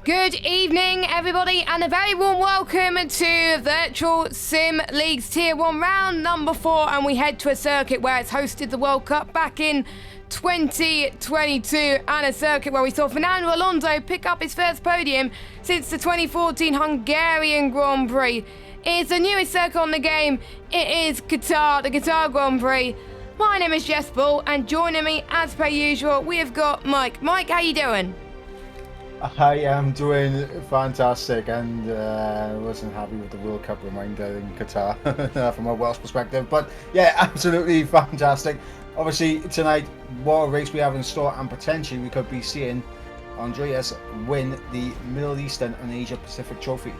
Good evening, everybody, and a very warm welcome to Virtual Sim League's Tier 1 round number 4, and we head to a circuit where it's hosted the World Cup back in 2022, and a circuit where we saw Fernando Alonso pick up his first podium since the 2014 Hungarian Grand Prix. It's the newest circuit on the game. It is Qatar, the Qatar Grand Prix. My name is Jess Bull, and joining me, as per usual, we have got Mike. Mike, how you doing? I am doing fantastic, and wasn't happy with the World Cup reminder in Qatar from a Welsh perspective. But yeah, absolutely fantastic. Obviously, tonight, what a race we have in store, and potentially we could be seeing Andreas win the Middle Eastern and Asia Pacific Trophy.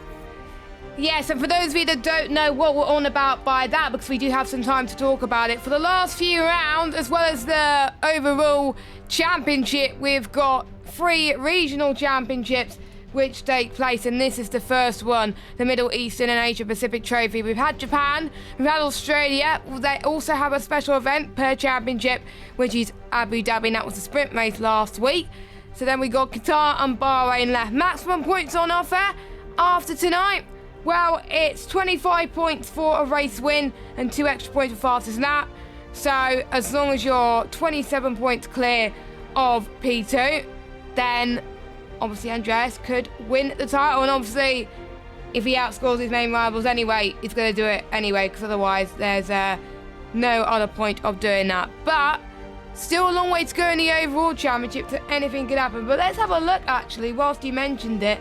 Yes, and for those of you that don't know what we're on about by that, because we do have some time to talk about it, for the last few rounds, as well as the overall championship, we've got 3 regional championships which take place, and this is the first one, the Middle Eastern and Asia Pacific Trophy. We've had Japan, we've had Australia. They also have a special event per championship, which is Abu Dhabi, and that was the sprint race last week. So then we got Qatar and Bahrain left. Maximum points on offer after tonight. Well, it's 25 points for a race win and 2 extra points for fastest lap. So as long as you're 27 points clear of P2, then obviously Andreas could win the title. And obviously, if he outscores his main rivals anyway, he's going to do it anyway, because otherwise there's no other point of doing that. But still a long way to go in the overall championship, so anything could happen. But let's have a look, actually, whilst you mentioned it,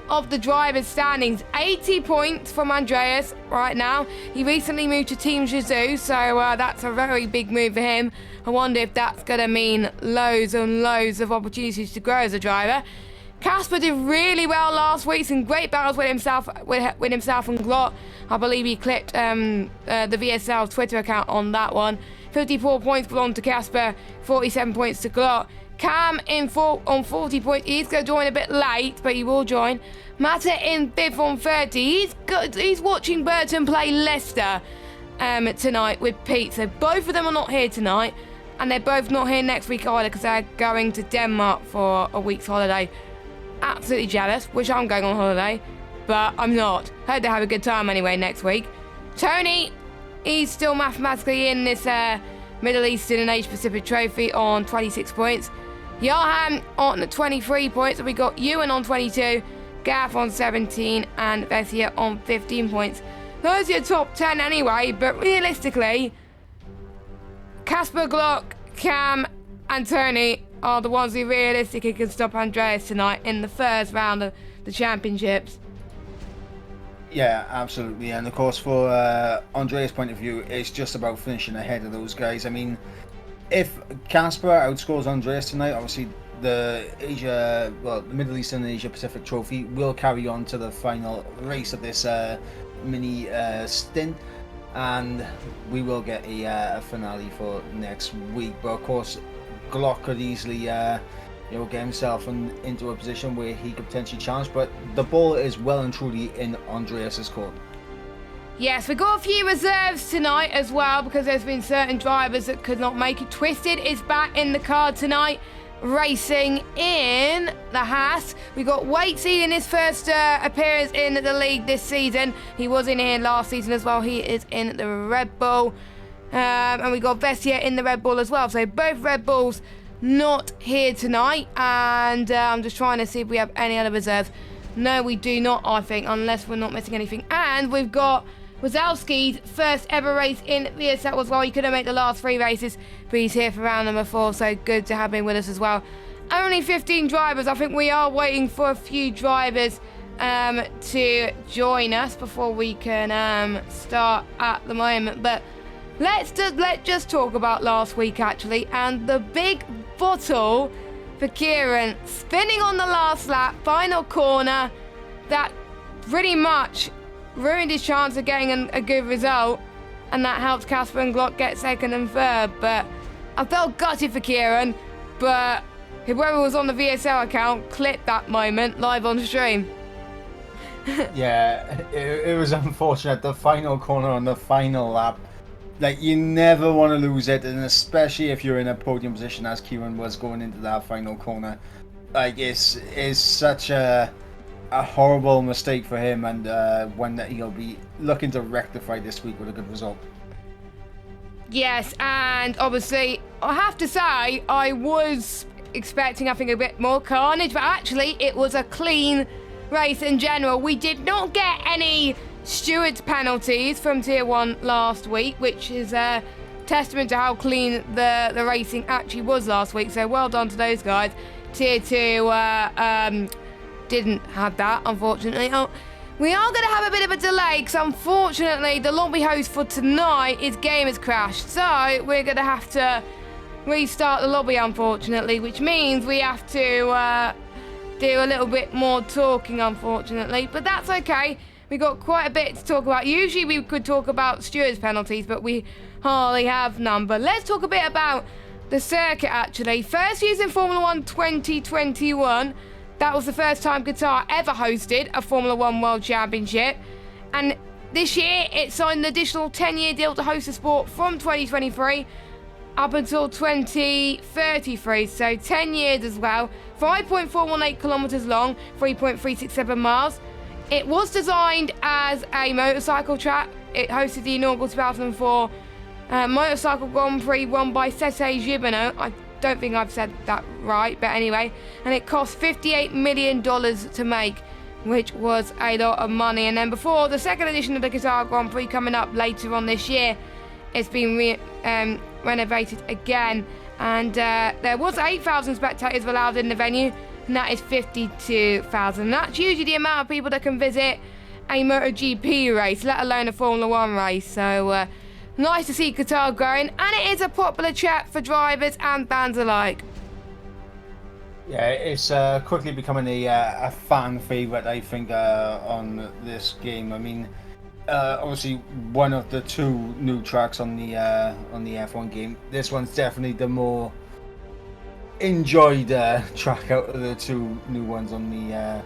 of the drivers' standings. 80 points from Andreas right now. He recently moved to Team Jesus, so that's a very big move for him. I wonder if that's going to mean loads and loads of opportunities to grow as a driver. Casper did really well last week, some great battles with himself and Glot. I believe he clipped the VSL Twitter account on that one. 54 points belong to Casper, 47 points to Glot. Cam on 40 points. He's going to join a bit late, but he will join. Mata in 5th on 30. He's watching Burton play Leicester tonight with Pete. So both of them are not here tonight, and they're both not here next week either, because they're going to Denmark for a week's holiday. Absolutely jealous. Wish I'm going on holiday, but I'm not. Hope they have a good time anyway next week. Tony, he's still mathematically in this Middle Eastern and Asia Pacific Trophy on 26 points. Johan on 23 points, and we got Ewan on 22, Gaff on 17, and Vessia on 15 points. Those are your top 10 anyway, but realistically, Casper, Glock, Cam, and Tony are the ones who realistically can stop Andreas tonight in the first round of the championships. Yeah, absolutely. And of course, for Andreas' point of view, it's just about finishing ahead of those guys. I mean, if Casper outscores Andreas tonight, obviously the Middle Eastern and Asia Pacific Trophy will carry on to the final race of this mini stint, and we will get a finale for next week. But of course, Glock could easily get himself into a position where he could potentially challenge, but the ball is well and truly in Andreas's court. Yes, we got a few reserves tonight as well, because there's been certain drivers that could not make it. Twisted is back in the card tonight, racing in the Haas. We got Waitsy in his first appearance in the league this season. He was in here last season as well. He is in the Red Bull. And we got Vessia in the Red Bull as well. So both Red Bulls not here tonight. And I'm just trying to see if we have any other reserves. No, we do not, I think, unless we're not missing anything. And we've got Wazowski's first ever race in VSL as well. He couldn't make the last 3 races, but he's here for round number 4, so good to have him with us as well. Only 15 drivers. I think we are waiting for a few drivers to join us before we can start at the moment. But let's just talk about last week, actually, and the big bottle for Kieran spinning on the last lap, final corner, that pretty much ruined his chance of getting a good result, and that helped Casper and Glock get 2nd and 3rd. But I felt gutted for Kieran, but whoever was on the VSL account clipped that moment live on stream. Yeah, it was unfortunate. The final corner on the final lap, like, you never want to lose it, and especially if you're in a podium position as Kieran was going into that final corner. Like, it's such a a horrible mistake for him, and one that he'll be looking to rectify this week with a good result. Yes, and obviously, I have to say, I was expecting, I think, a bit more carnage, but actually, it was a clean race in general. We did not get any stewards penalties from Tier 1 last week, which is a testament to how clean the racing actually was last week, so well done to those guys. Tier 2 didn't have that, unfortunately. Oh, we are going to have a bit of a delay because, unfortunately, the lobby host for tonight, his game has crashed. So we're going to have to restart the lobby, unfortunately, which means we have to do a little bit more talking, unfortunately. But that's okay. We got quite a bit to talk about. Usually we could talk about stewards penalties, but we hardly have none. But let's talk a bit about the circuit, actually. First used in Formula 1 2021. That was the first time Qatar ever hosted a Formula 1 World Championship. And this year, it signed an additional 10-year deal to host the sport from 2023 up until 2033. So 10 years as well. 5.418 kilometres long, 3.367 miles. It was designed as a motorcycle track. It hosted the inaugural 2004 Motorcycle Grand Prix won by Sete Gibano. I don't think I've said that right, but anyway. And it cost $58 million to make, which was a lot of money. And then before the second edition of the Qatar Grand Prix coming up later on this year, it's been renovated again. And there was 8,000 spectators allowed in the venue, and that is 52,000. That's usually the amount of people that can visit a MotoGP race, let alone a Formula 1 race. So nice to see Qatar growing, and it is a popular track for drivers and fans alike. Yeah, it's quickly becoming a fan favourite, I think, on this game. I mean, obviously one of the two new tracks on the F1 game. This one's definitely the more enjoyed track out of the two new ones on the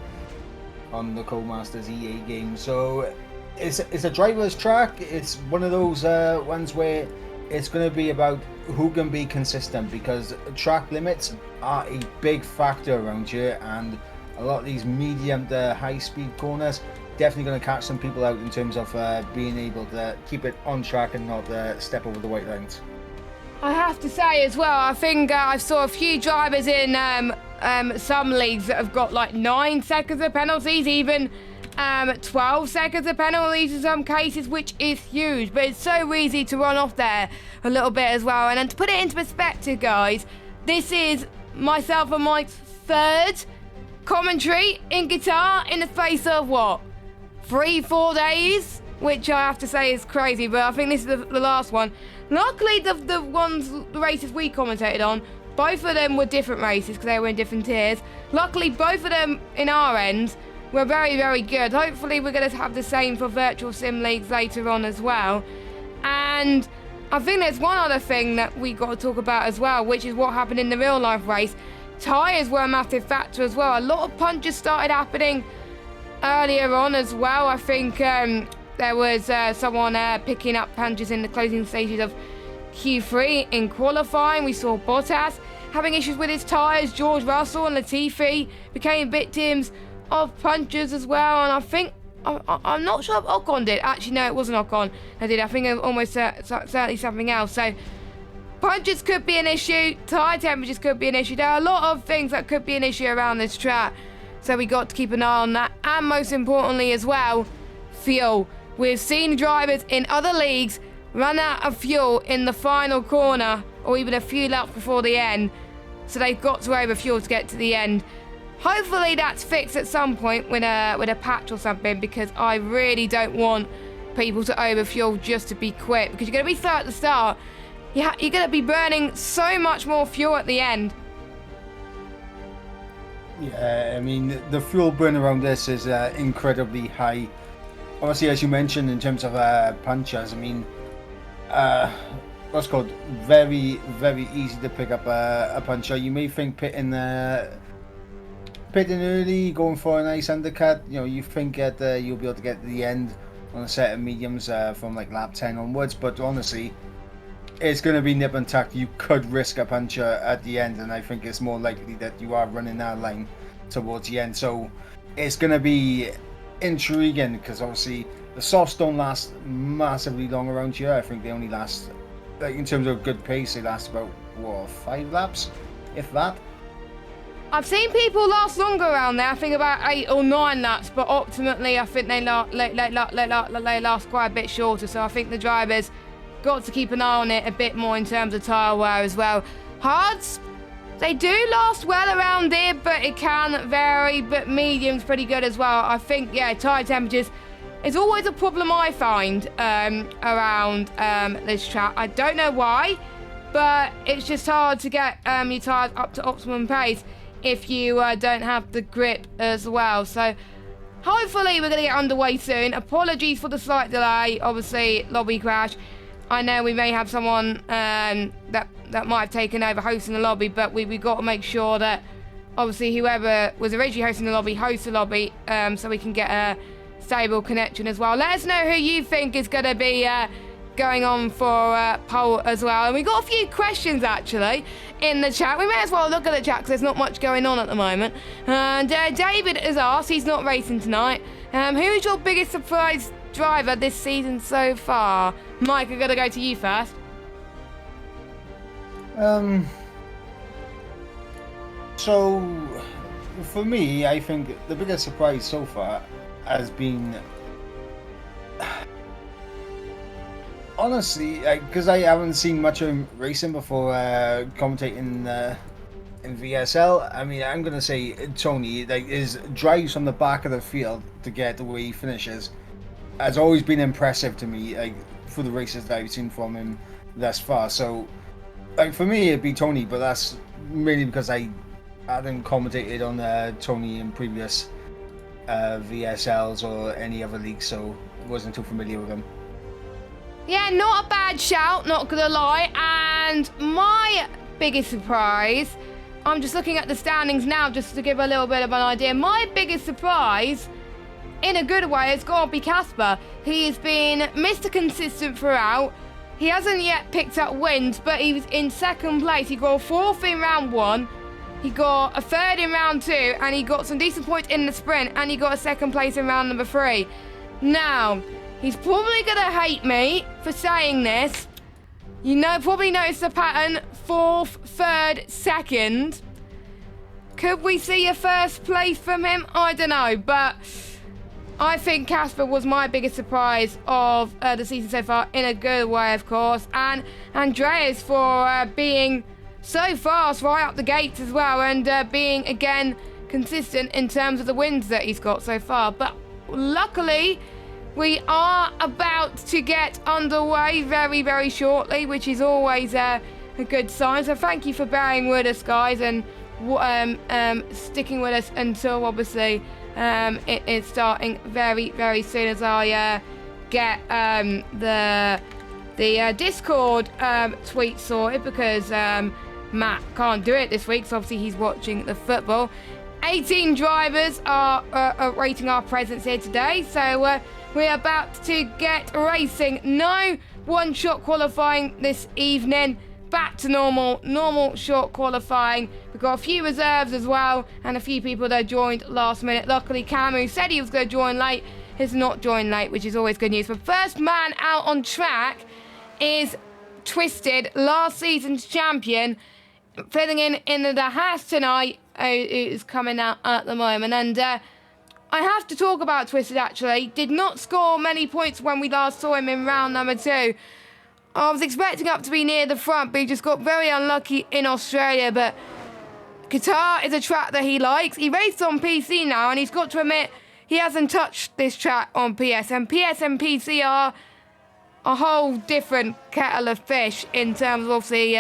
Codemasters EA game. So it's a driver's track. It's one of those ones where it's going to be about who can be consistent, because track limits are a big factor around here, and a lot of these medium to high speed corners definitely going to catch some people out in terms of being able to keep it on track and not step over the white lines. I have to say as well, I think I saw a few drivers in some leagues that have got like 9 seconds of penalties, even 12 seconds of penalties in some cases, which is huge. But it's so easy to run off there a little bit as well. And then to put it into perspective, guys, this is myself and Mike's third commentary in Qatar in the space of what, 3-4 days, which I have to say is crazy. But I think this is the last one. Luckily, the races we commentated on, both of them were different races because they were in different tiers. Luckily, both of them in our end were very, very good. Hopefully, we're going to have the same for virtual sim leagues later on as well. And I think there's one other thing that we got to talk about as well, which is what happened in the real life race. Tyres were a massive factor as well. A lot of punches started happening earlier on as well. I think there was someone picking up punches in the closing stages of Q3 in qualifying. We saw Bottas having issues with his tyres. George Russell and Latifi became victims of punches as well. And I think, I'm not sure if Ocon did. Actually, no, it wasn't Ocon that did. I think it was almost certainly something else. So punches could be an issue. Tyre temperatures could be an issue. There are a lot of things that could be an issue around this track. So we got to keep an eye on that. And most importantly as well, fuel. We've seen drivers in other leagues run out of fuel in the final corner or even a few laps before the end. So they've got to overfuel to get to the end. Hopefully that's fixed at some point with a patch or something, because I really don't want people to overfuel just to be quick, because you're going to be slow at the start. You're going to be burning so much more fuel at the end. Yeah, I mean, the fuel burn around this is incredibly high. Obviously, as you mentioned, in terms of punches, I mean, what's called very, very easy to pick up a puncher. You may think pitting early, going for a nice undercut, you know, you think that you'll be able to get to the end on a set of mediums from like lap 10 onwards, but honestly, it's going to be nip and tuck. You could risk a puncher at the end, and I think it's more likely that you are running that line towards the end. So it's going to be intriguing because obviously the softs don't last massively long around here. I think they only last, like in terms of good pace, they last about, what, 5 laps, if that. I've seen people last longer around there, I think about 8 or 9 laps, but ultimately I think they last quite a bit shorter, so I think the drivers got to keep an eye on it a bit more in terms of tyre wear as well. Hards, they do last well around here, but it can vary, but medium's pretty good as well. I think, yeah, tyre temperatures is always a problem I find around this track. I don't know why, but it's just hard to get your tyres up to optimum pace if you don't have the grip as well. So hopefully we're going to get underway soon. Apologies for the slight delay, obviously lobby crash. I know we may have someone that might have taken over hosting the lobby, but we got to make sure that obviously whoever was originally hosting the lobby hosts the lobby, so we can get a stable connection as well. Let us know who you think is going to be going on for poll as well. And we got a few questions actually in the chat. We may as well look at the chat because there's not much going on at the moment. And David has asked, he's not racing tonight, who is your biggest surprise driver this season so far? Mike, I'm going to go to you first. So for me, I think the biggest surprise so far has been, honestly, because I haven't seen much of him racing before commentating in VSL. I mean, I'm gonna say Tony, like his drives from the back of the field to get the way he finishes has always been impressive to me, like for the races that I've seen from him thus far. So, like for me, it'd be Tony, but that's mainly because I hadn't commentated on Tony in previous VSLs or any other leagues, so I wasn't too familiar with him. Yeah, not a bad shout, not gonna lie. And my biggest surprise, I'm just looking at the standings now just to give a little bit of an idea. My biggest surprise, in a good way, has got to be Casper. He has been Mr. Consistent throughout. He hasn't yet picked up wins, but he was in second place. He got a 4th in round 1. He got a 3rd in round 2, and he got some decent points in the sprint, and he got a 2nd place in round number 3. Now, he's probably going to hate me for saying this. You know, probably noticed the pattern. 4th, 3rd, 2nd. Could we see a 1st place from him? I don't know, but I think Casper was my biggest surprise of the season so far, in a good way, of course. And Andreas for being so fast right up the gates as well, and being, again, consistent in terms of the wins that he's got so far. But luckily, we are about to get underway very, very shortly, which is always a good sign. So thank you for bearing with us, guys, and sticking with us until, obviously, it is starting very, very soon as I get the Discord tweet sorted, because Matt can't do it this week, so obviously he's watching the football. 18 drivers are rating our presence here today, so we're about to get racing. No one-shot qualifying this evening. Back to normal short qualifying. We've got a few reserves as well, and a few people that joined last minute. Luckily, Camu said he was going to join late, has not joined late, which is always good news. But first man out on track is Twisted, last season's champion, filling in the Haas tonight, who's coming out at the moment. And I have to talk about Twisted, actually. Did not score many points when we last saw him in round number 2. I was expecting up to be near the front, but he just got very unlucky in Australia. But Qatar is a track that he likes. He raced on PC now, and he's got to admit he hasn't touched this track on PS. And PS and PC are a whole different kettle of fish in terms of, obviously,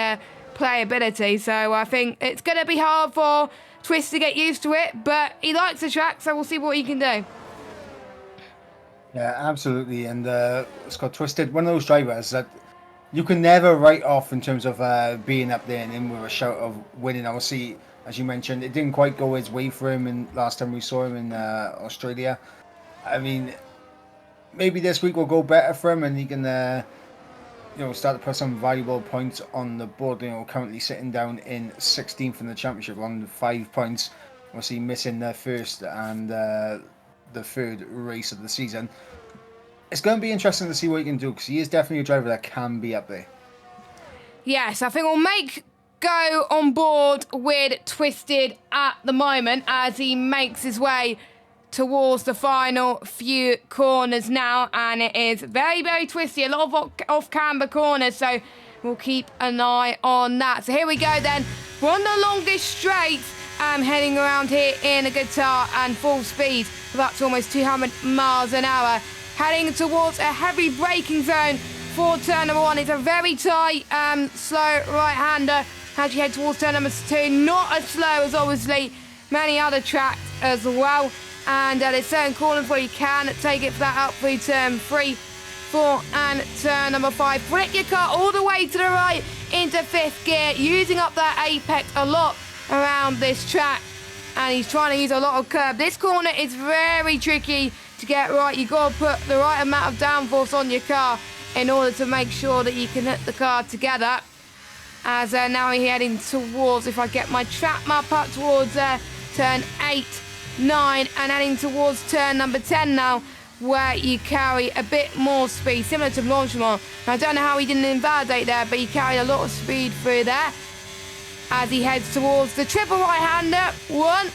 playability. So I think it's going to be hard for Twist to get used to it, but he likes the track, so we'll see what he can do. Yeah, absolutely. And it's got Twisted, one of those drivers that you can never write off in terms of being up there and in with a shout of winning. Obviously, as you mentioned, it didn't quite go his way for him in last time we saw him in Australia. I mean, maybe this week will go better for him, and he can start to put some valuable points on the board. Currently sitting down in 16th in the championship on 5 points. obviously missing their first and the third race of the season. It's going to be interesting to see what he can do, because he is definitely a driver that can be up there. Yes, I think we'll go on board with Twisted at the moment as he makes his way towards the final few corners now, and it is very, very twisty, a lot of off-camber corners, so we'll keep an eye on that. So here we go then, we're on the longest straight, heading around here in a Qatar and full speed, that's almost 200 miles an hour, heading towards a heavy braking zone for turn number 1. It's a very tight, slow right-hander as you head towards turn number 2. Not as slow as obviously many other tracks as well. And there's certain corners where you can take it flat up through turn 3, 4 and turn number 5. Flick your car all the way to the right into 5th gear, using up that apex a lot around this track. And he's trying to use a lot of curb. This corner is very tricky to get right. You've got to put the right amount of downforce on your car in order to make sure that you can hit the car together. As now we're heading towards, if I get my track map up, towards turn 8, 9 and heading towards turn number 10 now, where you carry a bit more speed, similar to Blanchimont. I don't know how he didn't invalidate there, but he carried a lot of speed through there as he heads towards the triple right-hander. 1,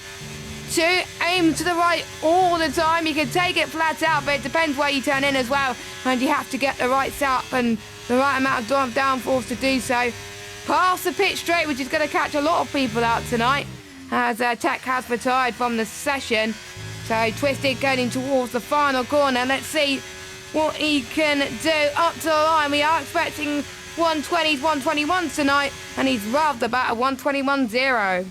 2, aim to the right all the time. You can take it flat out, but it depends where you turn in as well, and you have to get the right setup and the right amount of downforce to do so. Past the pit straight, which is going to catch a lot of people out tonight, as Tech has retired from the session. So Twisted going towards the final corner. Let's see what he can do up to the line. We are expecting 120s, 121s tonight, and he's rather about a 121.0.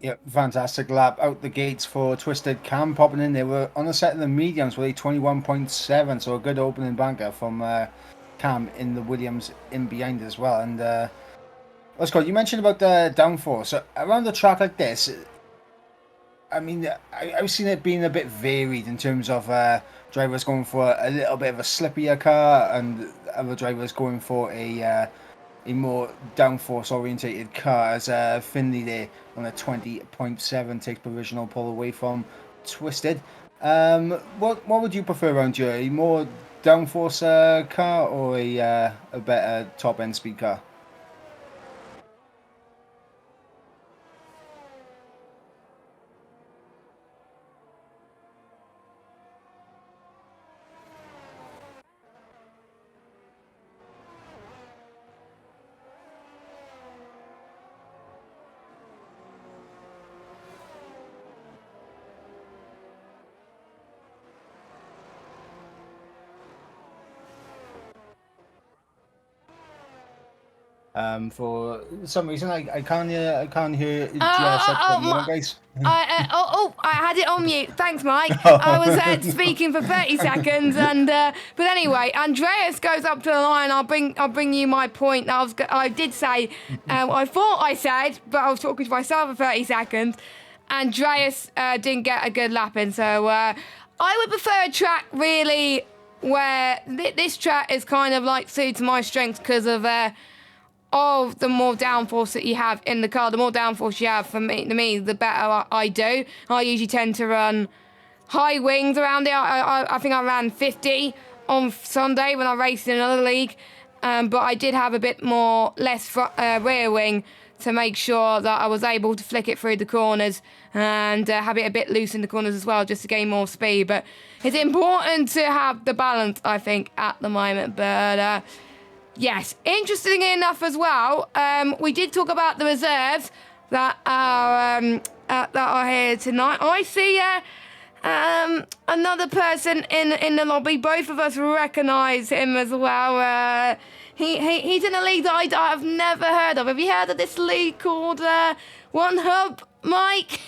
Yep, fantastic lap out the gates for Twisted. Cam popping in. They were on the set of the mediums with a 21.7, so a good opening banker from Cam in the Williams in behind as well. And let's go. You mentioned about the downforce. So around a track like this, I mean, I've seen it being a bit varied in terms of drivers going for a little bit of a slippier car and other drivers going for a more downforce orientated car, as Finley there on a 20.7 takes provisional pull away from Twisted. What would you prefer around here? A more downforce car or a better top end speed car? For some reason I can't hear guys. I had it on mute. Thanks, Mike. I was speaking for 30 seconds, and but anyway, Andreas goes up to the line. I'll bring you my point. I did say, I thought I said, but I was talking to myself for 30 seconds. Andreas didn't get a good lap in, so I would prefer a track really where this track is kind of like suits my strengths because of the more downforce that you have in the car. The more downforce you have, to me, the better I do. I usually tend to run high wings around it. I think I ran 50 on Sunday when I raced in another league, but I did have a bit less rear wing to make sure that I was able to flick it through the corners and have it a bit loose in the corners as well, just to gain more speed. But it's important to have the balance, I think, at the moment. But yes, interestingly enough as well, we did talk about the reserves that are here tonight. I see another person in the lobby. Both of us recognise him as well. He's in a league that I have never heard of. Have you heard of this league called One Hub, Mike?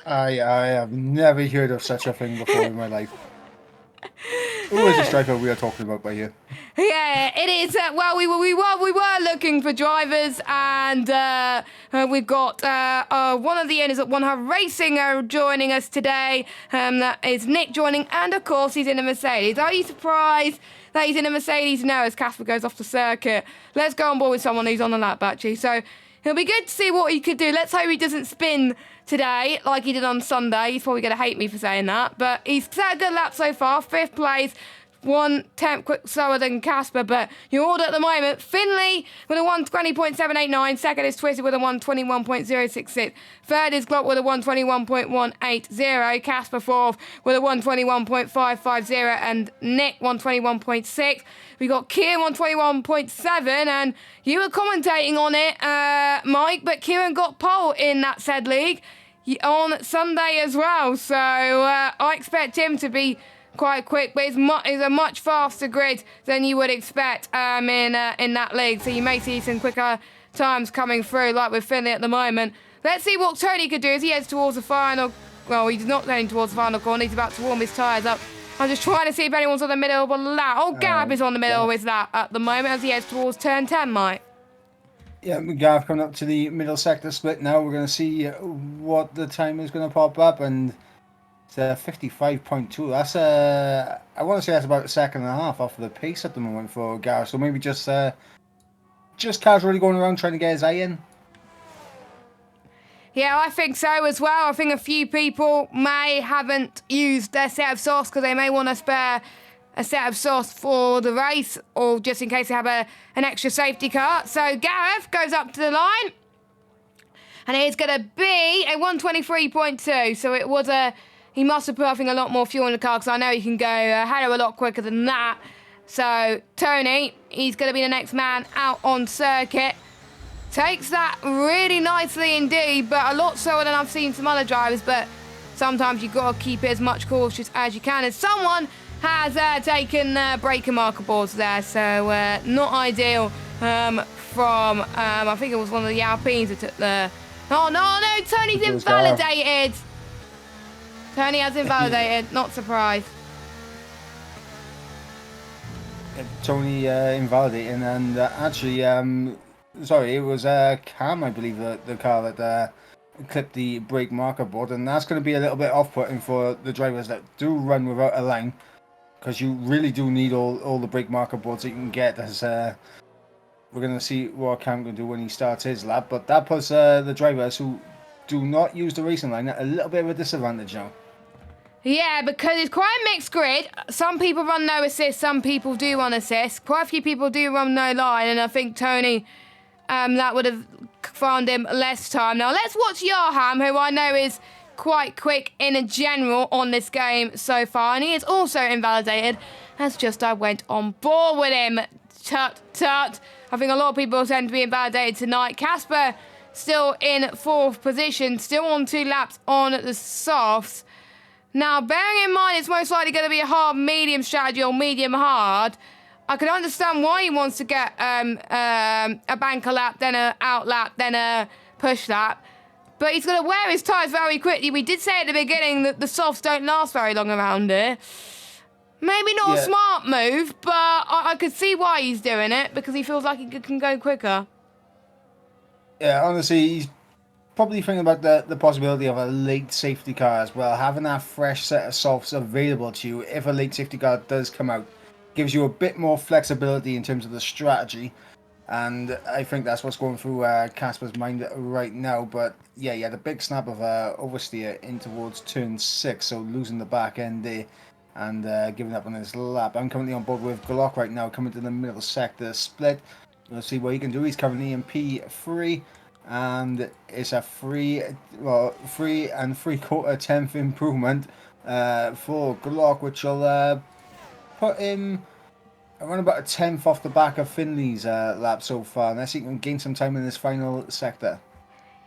I have never heard of such a thing before in my life. Who is the striker we are talking about by here? Yeah, it is. Well, we were looking for drivers, and we've got one of the owners at One Hub Racing joining us today. That is Nick joining, and of course he's in a Mercedes. Are you surprised that he's in a Mercedes? No, as Casper goes off the circuit. Let's go on board with someone who's on the lap, actually. So It'll be good to see what he could do. Let's hope he doesn't spin today like he did on Sunday. He's probably going to hate me for saying that. But he's set a good lap so far. 5th place. 1/10 quick slower than Casper, but your order at the moment: Finley with a 120.789, second is Twisted with a 121.066, third is Glock with a 121.180, Casper fourth with a 121.550, and Nick 121.6. We got Kieran 121.7, and you were commentating on it, Mike, but Kieran got pole in that said league on Sunday as well, so I expect him to be quite quick, but it's a much faster grid than you would expect in that league. So you may see some quicker times coming through, like with Finley at the moment. Let's see what Tony could do as he heads towards the final. Well, he's not heading towards the final corner. He's about to warm his tyres up. I'm just trying to see if anyone's on the middle of a lap. Oh, Gab is on the middle of his lap at the moment as he heads towards turn 10, Mike. Yeah, Gav coming up to the middle sector split now. We're going to see what the time is going to pop up, and it's 55.2. That's I want to say that's about a second and a half off of the pace at the moment for Gareth. So maybe just casually going around trying to get his eye in. Yeah, I think so as well. I think a few people haven't used their set of sauce because they may want to spare a set of sauce for the race, or just in case they have an extra safety car. So Gareth goes up to the line, and it's going to be a 123.2. So it was he must have put, I think, a lot more fuel in the car, because I know he can go a hell of a lot quicker than that. So Tony, he's going to be the next man out on circuit. Takes that really nicely indeed, but a lot slower than I've seen some other drivers. But sometimes you've got to keep it as much cautious as you can. As someone has taken breaker marker boards there, so not ideal from, I think it was one of the Alpines that took the... Oh, no, Tony's invalidated. Tony has invalidated, not surprised. Tony invalidating, and actually, sorry, it was Cam, I believe, the car that clipped the brake marker board, and that's going to be a little bit off-putting for the drivers that do run without a line, because you really do need all the brake marker boards that you can get, as we're going to see what Cam can do when he starts his lap, but that puts the drivers who do not use the racing line at a little bit of a disadvantage now. Yeah, because it's quite a mixed grid. Some people run no assist, some people do run assist. Quite a few people do run no line, and I think Tony, that would have found him less time. Now, let's watch Yarham, who I know is quite quick in general on this game so far, and he is also invalidated, as just I went on board with him. Tut. I think a lot of people tend to be invalidated tonight. Casper still in 4th position, still on 2 laps on the softs. Now, bearing in mind it's most likely going to be a hard-medium strategy or medium-hard, I can understand why he wants to get a banker lap, then a out lap, then a push lap. But he's going to wear his tyres very quickly. We did say at the beginning that the softs don't last very long around here. Maybe not a smart move, but I could see why he's doing it, because he feels like he can go quicker. Yeah, honestly, he's probably thinking about the possibility of a late safety car as well. Having that fresh set of softs available to you if a late safety car does come out gives you a bit more flexibility in terms of the strategy. And I think that's what's going through Casper's mind right now. But yeah, he had a big snap of oversteer in towards turn 6, so losing the back end there and giving up on his lap. I'm currently on board with Glock right now, coming to the middle sector split. We'll see what he can do. He's currently in P3, and it's a 3 3/4 tenth improvement for Glock, which will put him around about a 10th off the back of Finley's lap so far, unless he can gain some time in this final sector.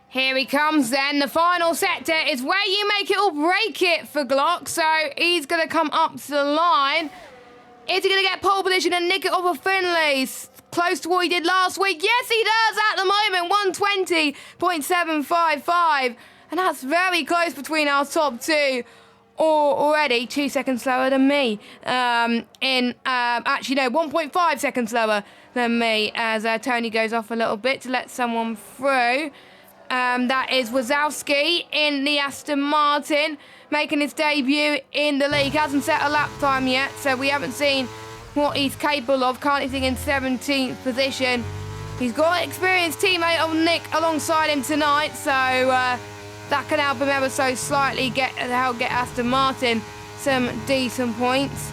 Here he comes then. The final sector is where you make it or break it for Glock. So he's going to come up to the line. Is he going to get pole position and nick it off of Finley? Close to what he did last week. Yes, he does at the moment. 120.755. And that's very close between our top two. Already 2 seconds slower than me. Actually, no, 1.5 seconds slower than me as Tony goes off a little bit to let someone through. That is Wazowski in the Aston Martin, making his debut in the league. Hasn't set a lap time yet, so we haven't seen what he's capable of. Currently sitting in 17th position. He's got an experienced teammate of Nick alongside him tonight, so that can help him ever so slightly help get Aston Martin some decent points.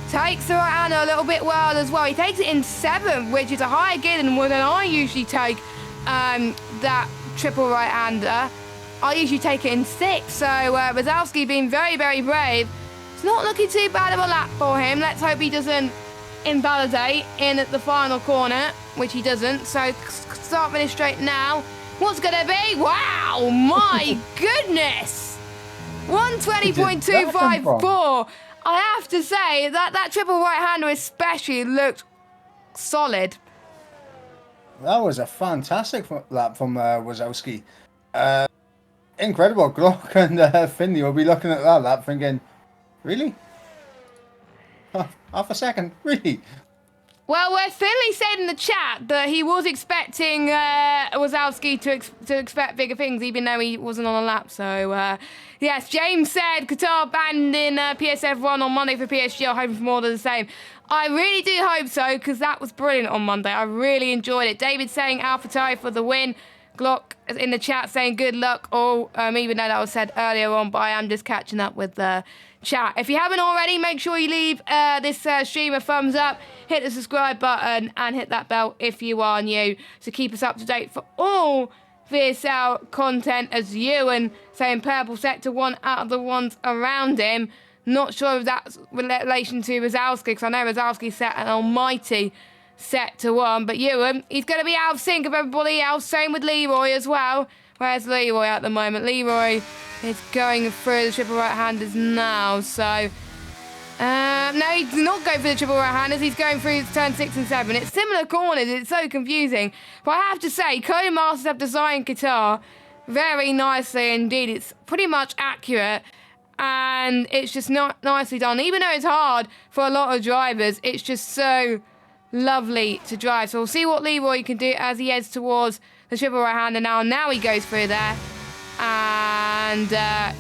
Takes the right-hander a little bit well as well. He takes it in 7th, which is a higher gear than I usually take that triple right-hander. I usually take it in 6th, so Wazowski being very, very brave. It's not looking too bad of a lap for him. Let's hope he doesn't invalidate in the final corner, which he doesn't. So start finish straight now. What's going to be? Wow, my goodness. 120.254. I have to say that triple right-hander especially looked solid. That was a fantastic lap from Wazowski. Incredible. Glock and Finley will be looking at that lap thinking, really? Half a second? Really? Well, Finley said in the chat that he was expecting Wazowski to expect bigger things, even though he wasn't on a lap. So, yes, James said Qatar banned in PSF1 on Monday for PSG. I hope for more of the same. I really do hope so, because that was brilliant on Monday. I really enjoyed it. David saying AlphaTauri for the win. Glock in the chat saying good luck all, even though that was said earlier on, but I am just catching up with the chat. If you haven't already, make sure you leave this stream a thumbs up, hit the subscribe button, and hit that bell if you are new, to keep us up to date for all VSL content. As Ewan saying purple sector 1 out of the ones around him. Not sure if that's in relation to Wazowski, because I know Wazowski set an almighty sector 1, but Ewan, he's going to be out of sync of everybody else. Same with Leroy as well. Where's Leroy at the moment? Leroy is going through the triple right-handers now, so no, he's not going for the triple right-handers. He's going through turn 6 and 7. It's similar corners. It's so confusing. But I have to say, Codemasters have designed Qatar very nicely indeed. It's pretty much accurate, and it's just not nicely done. Even though it's hard for a lot of drivers, it's just so lovely to drive. So we'll see what Leroy can do as he heads towards the triple right-hander now. Now he goes through there, and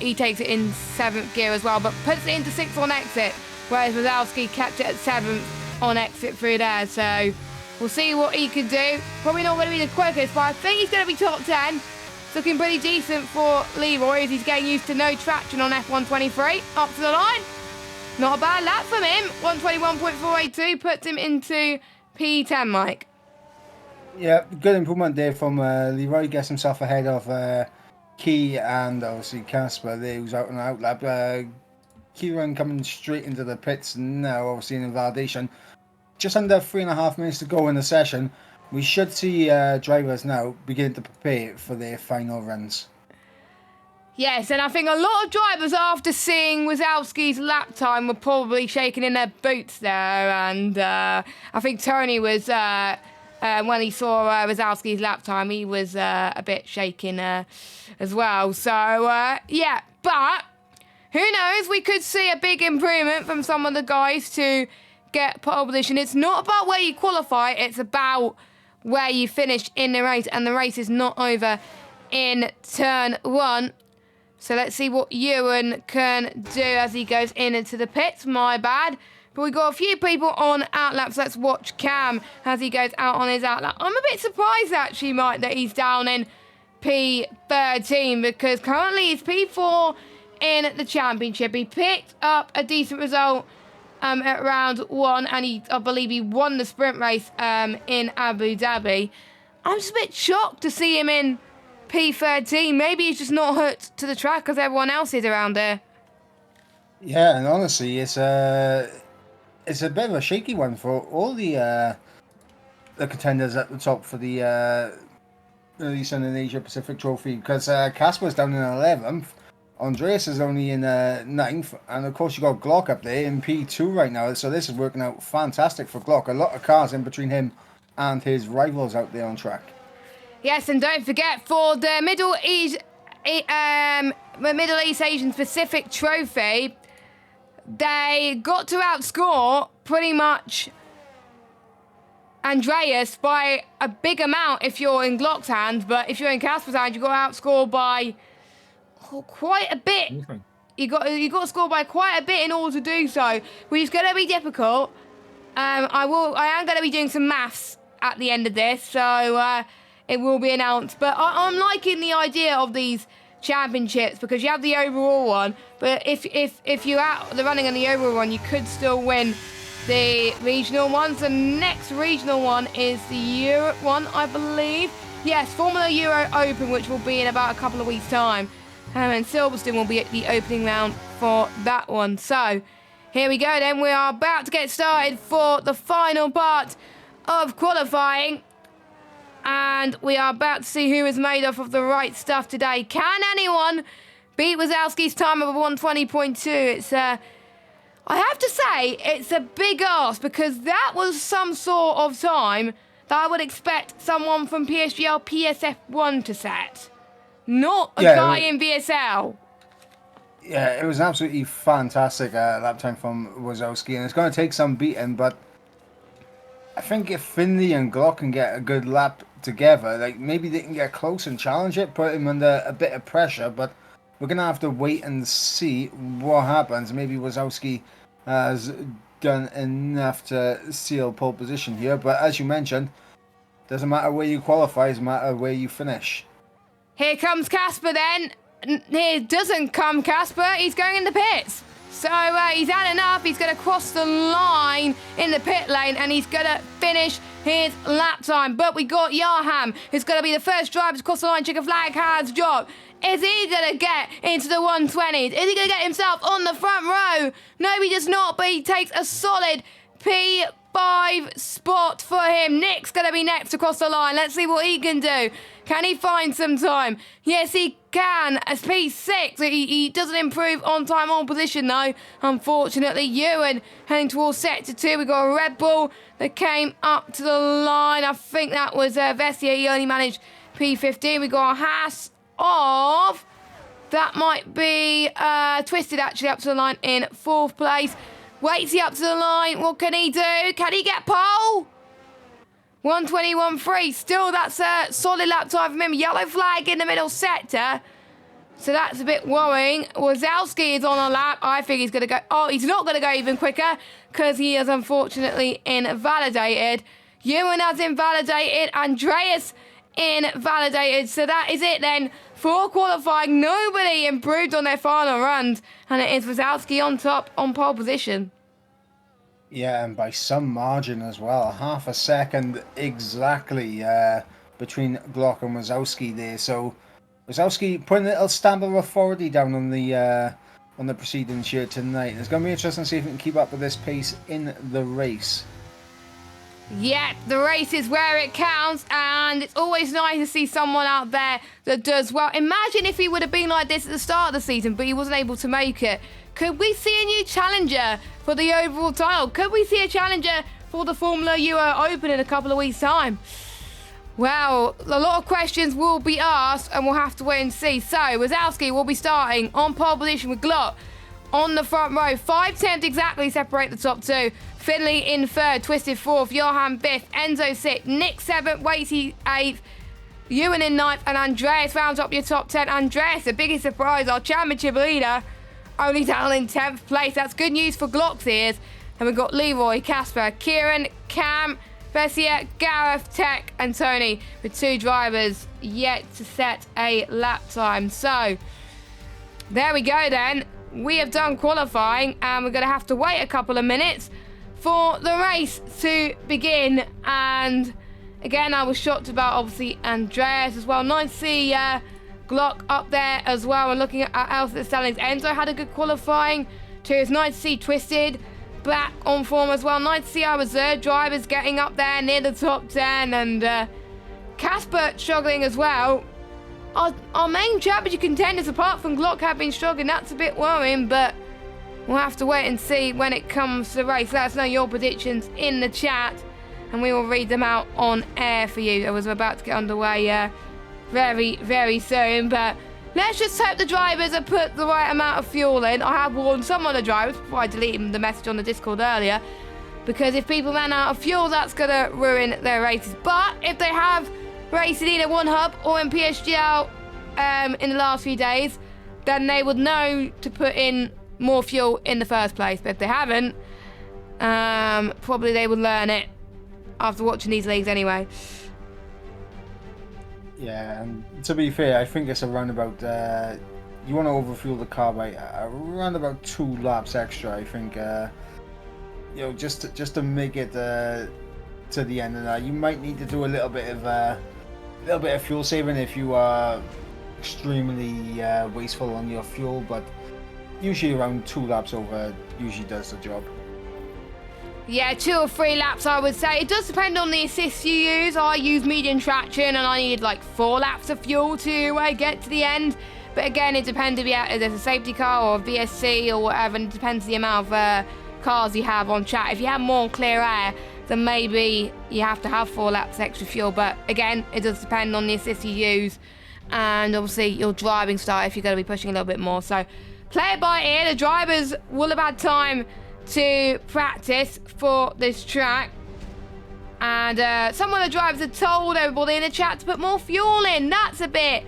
he takes it in 7th gear as well, but puts it into 6th on exit, whereas Wazowski kept it at 7th on exit through there. So we'll see what he can do. Probably not going to be the quickest, but I think he's going to be top 10. It's looking pretty decent for Leroy as he's getting used to no traction on F123. Up to the line. Not a bad lap from him. 121.482 puts him into P10, Mike. Yeah, good improvement there from Leroy. Gets himself ahead of Key and obviously Casper there, who's out on the out lap. Kieran coming straight into the pits now, obviously in the validation. Just under 3.5 minutes to go in the session. We should see drivers now beginning to prepare for their final runs. Yes, and I think a lot of drivers, after seeing Wazowski's lap time, were probably shaking in their boots there. And I think Tony was, when he saw Wazowski's lap time, he was a bit shaking as well. So, yeah, but who knows? We could see a big improvement from some of the guys to get pole position. It's not about where you qualify, it's about where you finish in the race. And the race is not over in turn 1. So let's see what Ewan can do as he goes into the pits. My bad. But we've got a few people on outlaps. Let's watch Cam as he goes out on his outlap. I'm a bit surprised, actually, Mike, that he's down in P13, because currently he's P4 in the championship. He picked up a decent result at round 1, and I believe he won the sprint race in Abu Dhabi. I'm just a bit shocked to see him in P13. Maybe he's just not hooked to the track as everyone else is around there. Yeah, and honestly, it's a bit of a shaky one for all the contenders at the top for the Eastern and Asia Pacific Trophy, because Casper's down in 11th, Andreas is only in 9th, and of course you got Glock up there in P2 right now. So this is working out fantastic for Glock. A lot of cars in between him and his rivals out there on track. Yes, and don't forget, for the Middle East Asian Pacific Trophy, they got to outscore pretty much Andreas by a big amount if you're in Glock's hands, but if you're in Casper's hands, you got to outscore by quite a bit. Okay. You got to score by quite a bit in order to do so, which is going to be difficult. I am going to be doing some maths at the end of this, so it will be announced. But I'm liking the idea of these championships because you have the overall one, but if you're out the running on the overall one, you could still win the regional ones. The next regional one is the Europe one, I believe. Yes, Formula Euro Open, which will be in about a couple of weeks' time. And Silverstone will be at the opening round for that one. So, here we go then. We are about to get started for the final part of qualifying. And we are about to see who is made of the right stuff today. Can anyone beat Wazowski's time of 120.2? It's I have to say, it's a big ask because that was some sort of time that I would expect someone from PSGL PSF1 to set. Not a guy in VSL. Yeah, it was an absolutely fantastic lap time from Wazowski, and it's going to take some beating, but I think if Finley and Glock can get a good lap together, like maybe they can get close and challenge it, put him under a bit of pressure, but we're going to have to wait and see what happens. Maybe Wazowski has done enough to seal pole position here, but as you mentioned, doesn't matter where you qualify, doesn't matter where you finish. Here comes Casper then. Here doesn't come Casper, he's going in the pits. So he's had enough, he's going to cross the line in the pit lane and he's going to finish his lap time. But we got Yarham, who's going to be the first driver to cross the line. Chicken flag has dropped. Is he going to get into the 120s? Is he going to get himself on the front row? No, he does not, but he takes a solid P5 spot for him. Nick's going to be next across the line. Let's see what he can do. Can he find some time? Yes, he can. As P6, he doesn't improve on time on position though. Unfortunately, Ewan heading towards sector 2. We got a Red Bull that came up to the line. I think that was Vestia. He only managed P15. We got a Haas of, that might be Twisted actually up to the line in 4th place. Waits he up to the line. What can he do? Can he get pole? 121.3. Still, that's a solid lap time from him. Yellow flag in the middle sector. So that's a bit worrying. Wazowski is on a lap. I think he's going to go... Oh, he's not going to go even quicker because he is unfortunately invalidated. Ewan has invalidated. Andreas invalidated. So that is it then for qualifying. Nobody improved on their final runs. And it is Wazowski on top on pole position. Yeah, and by some margin as well. Half a second exactly between Glock and Wazowski there. So Wazowski putting a little stamp of authority down on the proceedings here tonight. It's going to be interesting to see if he can keep up with this pace in the race. Yeah, the race is where it counts, and it's always nice to see someone out there that does well. Imagine if he would have been like this at the start of the season, but he wasn't able to make it. Could we see a new challenger for the overall title? Could we see a challenger for the Formula Euro Open in a couple of weeks' time? Well, a lot of questions will be asked, and we'll have to wait and see. So, Wazowski will be starting on pole position with Glock on the front row. 5/10 exactly separate the top two. Finley in 3rd, Twisted 4th, Johan 5th, Enzo 6th, Nick 7th, Waity 8th, Ewan in 9th, and Andreas rounds up your top 10. Andreas, the biggest surprise, our championship leader, only down in 10th place. That's good news for Glock's ears. And we've got Leroy, Casper, Kieran, Cam, Vessia, Gareth, Tech, and Tony, with 2 drivers yet to set a lap time. So, there we go then. We have done qualifying, and we're going to have to wait a couple of minutes for the race to begin. And again, I was shocked about obviously Andreas as well. Nice to see Glock up there as well. And looking at else at the standings, Enzo had a good qualifying too. It's nice to see Twisted back on form as well. Nice to see our reserve drivers getting up there near the top 10, and Casper struggling as well. Our main championship contenders apart from Glock have been struggling. That's a bit worrying, but we'll have to wait and see when it comes to the race. Let us know your predictions in the chat, and we will read them out on air for you. I was about to get underway very, very soon, but let's just hope the drivers have put the right amount of fuel in. I have warned some of the drivers before I deleted the message on the Discord earlier, because if people ran out of fuel, that's going to ruin their races. But if they have raced in either One Hub or in PSGL in the last few days, then they would know to put in more fuel in the first place. But if they haven't, probably they would learn it after watching these leagues anyway. Yeah, and to be fair, I think it's around about, you want to overfuel the car by around about 2 laps extra, I think, you know, just to make it to the end of that. You might need to do a little bit of fuel saving if you are extremely wasteful on your fuel, but usually around 2 laps over usually does the job. Yeah, 2 or 3 laps, I would say. It does depend on the assist you use. I use medium traction, and I need like 4 laps of fuel to get to the end. But again, it depends if there's a safety car or a VSC or whatever, and it depends the amount of cars you have on track. If you have more clear air, then maybe you have to have 4 laps extra fuel. But again, it does depend on the assist you use, and obviously your driving style if you're going to be pushing a little bit more. So play it by ear. The drivers will have had time to practice for this track, and some of the drivers have told everybody in the chat to put more fuel in. That's a bit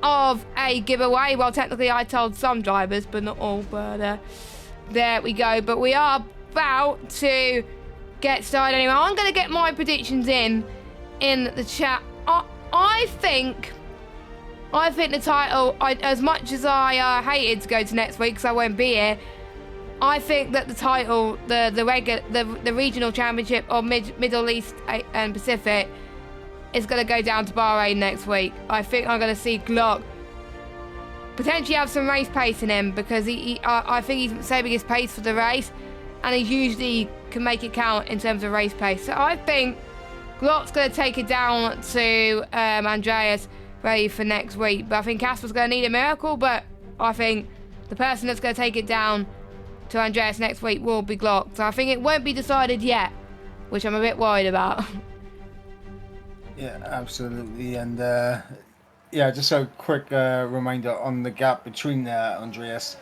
of a giveaway. Well, technically I told some drivers, but not all. But there we go. But we are about to get started anyway. I'm going to get my predictions in the chat. I think the title, as much as I hated to go to next week because I won't be here, I think that the title, the regional championship of Middle East and Pacific is going to go down to Bahrain next week. I think I'm going to see Glock potentially have some race pace in him, because I think he's saving his pace for the race, and he usually can make it count in terms of race pace. So I think Glock's going to take it down to Andreas ready for next week. But I think Casper's going to need a miracle, but I think the person that's going to take it down to Andreas next week will be Glock. So I think it won't be decided yet, which I'm a bit worried about. Yeah, absolutely. And yeah, just a quick reminder on the gap between Andreas,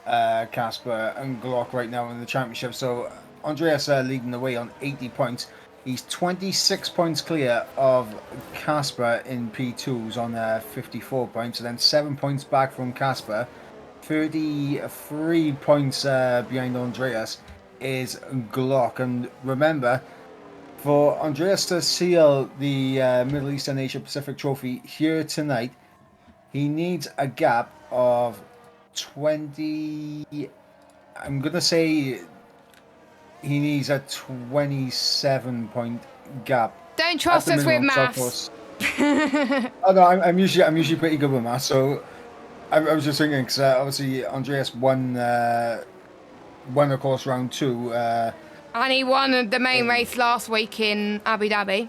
Casper and Glock right now in the championship. So Andreas leading the way on 80 points. He's 26 points clear of Casper in P2s on 54 points, and then 7 points back from Casper. 33 points behind Andreas is Glock. And remember, for Andreas to seal the Middle East and Asia Pacific trophy here tonight, he needs a gap of 20. I'm going to say he needs a 27-point gap. Don't trust us with maths. Oh no, I'm usually pretty good with maths. So I was just thinking, because obviously Andreas won of course round 2. And he won the main race last week in Abu Dhabi.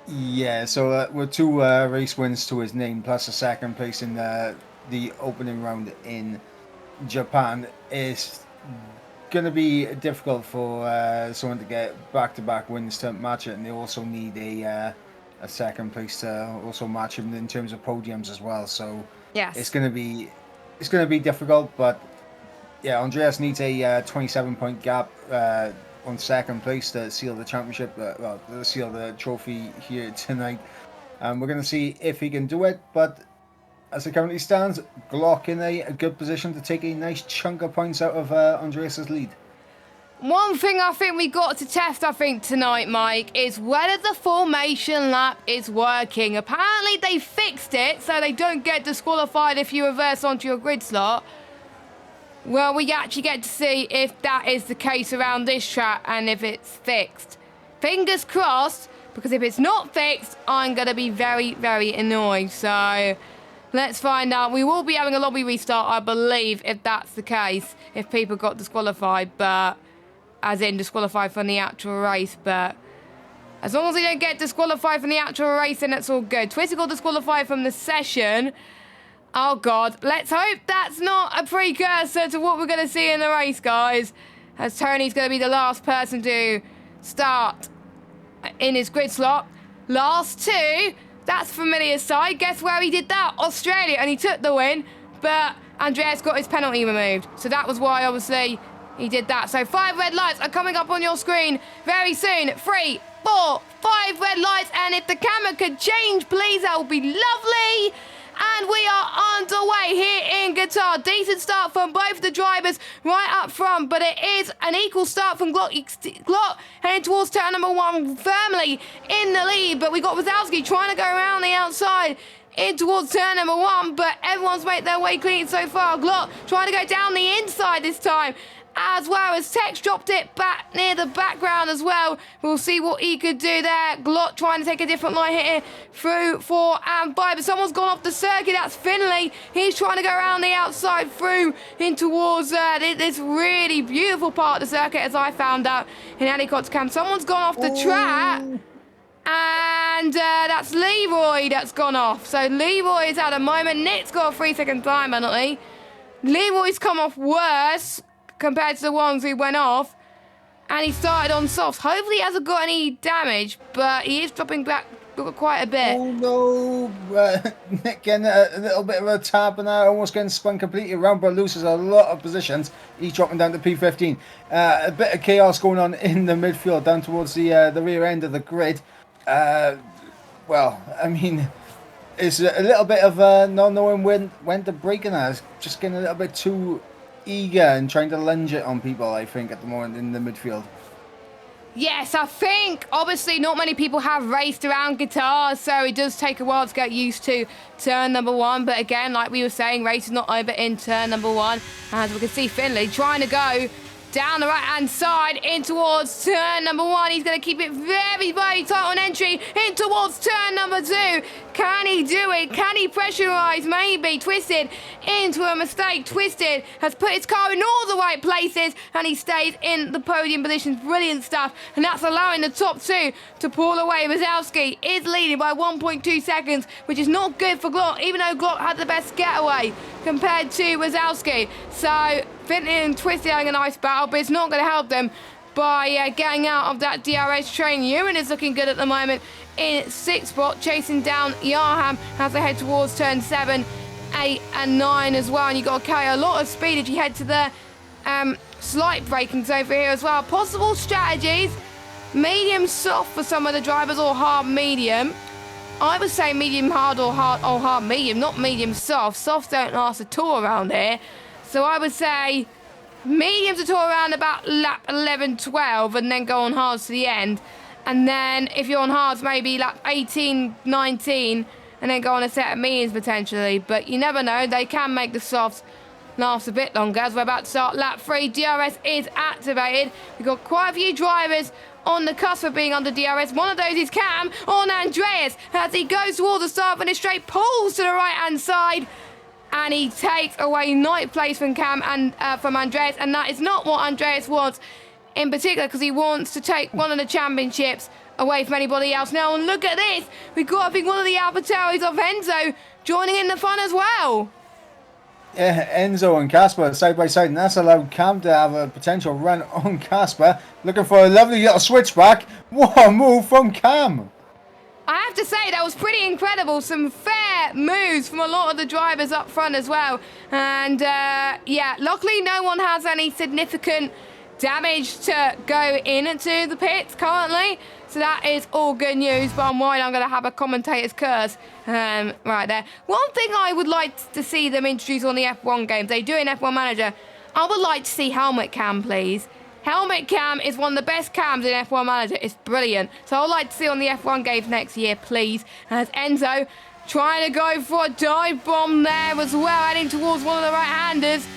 Yeah, so with 2 race wins to his name, plus a second place in the opening round in Japan, is going to be difficult for someone to get back-to-back wins to match it, and they also need a second place to also match him in terms of podiums as well. So yes, it's going to be difficult, but yeah, Andreas needs a 27-point gap on second place to seal the championship, well, to seal the trophy here tonight. We're going to see if he can do it, but as it currently stands, Glock in a good position to take a nice chunk of points out of Andreas's lead. One thing I think we got to test, tonight, Mike, is whether the formation lap is working. Apparently they fixed it so they don't get disqualified if you reverse onto your grid slot. Well, we actually get to see if that is the case around this track and if it's fixed. Fingers crossed, because if it's not fixed, I'm going to be very, very annoyed. So let's find out. We will be having a lobby restart, I believe, if that's the case, if people got disqualified, but as in disqualified from the actual race. But as long as they don't get disqualified from the actual race, then that's all good. Twitter got disqualified from the session. Oh, God. Let's hope that's not a precursor to what we're going to see in the race, guys. As Tony's going to be the last person to start in his grid slot. Last 2. That's familiar side. Guess where he did that? Australia. And he took the win. But Andreas got his penalty removed. So that was why, obviously, he did that. So 5 red lights are coming up on your screen very soon. 3, 4, 5 red lights. And if the camera could change, please, that would be lovely. and we are underway here in Qatar. Decent start from both the drivers right up front, but it is an equal start from Glock. Glock heading towards turn number 1 firmly in the lead, but we got Wazowski trying to go around the outside in towards turn number 1, but everyone's made their way clean so far. Glock trying to go down the inside this time, as well as Tex dropped it back near the background as well. We'll see what he could do there. Glock trying to take a different line here through 4 and 5, but someone's gone off the circuit. That's Finley. He's trying to go around the outside through in towards this really beautiful part of the circuit, as I found out in helicopter cam. Someone's gone off the track. And that's Leroy that's gone off. So Leroy is at a moment. Nick's got a 3-second time penalty. Leroy's come off worse compared to the ones who went off. And he started on softs. Hopefully he hasn't got any damage, but he is dropping back quite a bit. Oh no, Nick getting a little bit of a tap and almost getting spun completely around, but loses a lot of positions. He's dropping down to P15. A bit of chaos going on in the midfield down towards the rear end of the grid. Well, I mean, it's a little bit of not knowing when to break in that. It's just getting a little bit too eager and trying to lunge it on people, I think, at the moment in the midfield. Yes, I think, obviously, not many people have raced around Qatar, so it does take a while to get used to turn number 1. But again, like we were saying, race is not over in turn number 1. As we can see, Finley trying to go down the right-hand side in towards turn number 1. He's going to keep it very, very tight on entry in towards turn number 2. Can he do it? Can he pressurise? Maybe. Twisted into a mistake. Twisted has put his car in all the right places, and he stays in the podium position. Brilliant stuff. And that's allowing the top 2 to pull away. Wazowski is leading by 1.2 seconds, which is not good for Glock, even though Glock had the best getaway compared to Wazowski. So Finley and Twisted having a nice battle, but it's not going to help them by getting out of that DRS train. Ewan is looking good at the moment in 6th spot, chasing down Yarham as they head towards turn 7, 8 and 9 as well. And you've got to carry a lot of speed if you head to the slight brakings over here as well. Possible strategies: medium soft for some of the drivers, or hard medium. I would say medium hard or hard medium, not medium soft. Softs don't last at all around here. So I would say medium to tour around about lap 11, 12, and then go on hards to the end. And then if you're on hards, maybe lap 18, 19, and then go on a set of mediums potentially. But you never know, they can make the softs last a bit longer. As we're about to start lap 3, DRS is activated. We've got quite a few drivers on the cusp of being under DRS. One of those is Cam on Andreas as he goes towards the start finish straight, pulls to the right-hand side, and he takes away 9th place from Cam and from Andreas, and that is not what Andreas wants in particular, because he wants to take one of the championships away from anybody else. Now, and look at this. We've got, I think, one of the AlphaTauris of Enzo joining in the fun as well. Yeah, Enzo and Casper side by side, and that's allowed Cam to have a potential run on Casper. Looking for a lovely little switchback. What a move from Cam! I have to say, that was pretty incredible. Some fair moves from a lot of the drivers up front as well. And, yeah, luckily no one has any significant damage to go into the pits currently. So that is all good news, but I'm worried I'm going to have a commentator's curse right there. One thing I would like to see them introduce on the F1 games, they do in F1 Manager, I would like to see helmet cam, please. Helmet cam is one of the best cams in F1 Manager. It's brilliant. So I would like to see on the F1 games next year, please. As Enzo trying to go for a dive bomb there as well, heading towards one of the right-handers.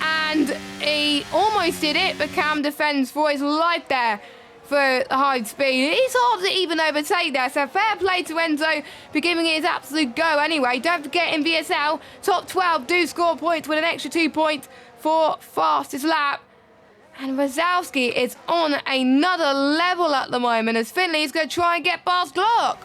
And he almost did it, but Cam defends for his life there for the high speed. It's hard to even overtake there, so fair play to Enzo for giving it his absolute go anyway. Don't forget, in VSL, top 12 do score points with an extra 2 points for fastest lap. And Wazowski is on another level at the moment as Finley is going to try and get past Glock.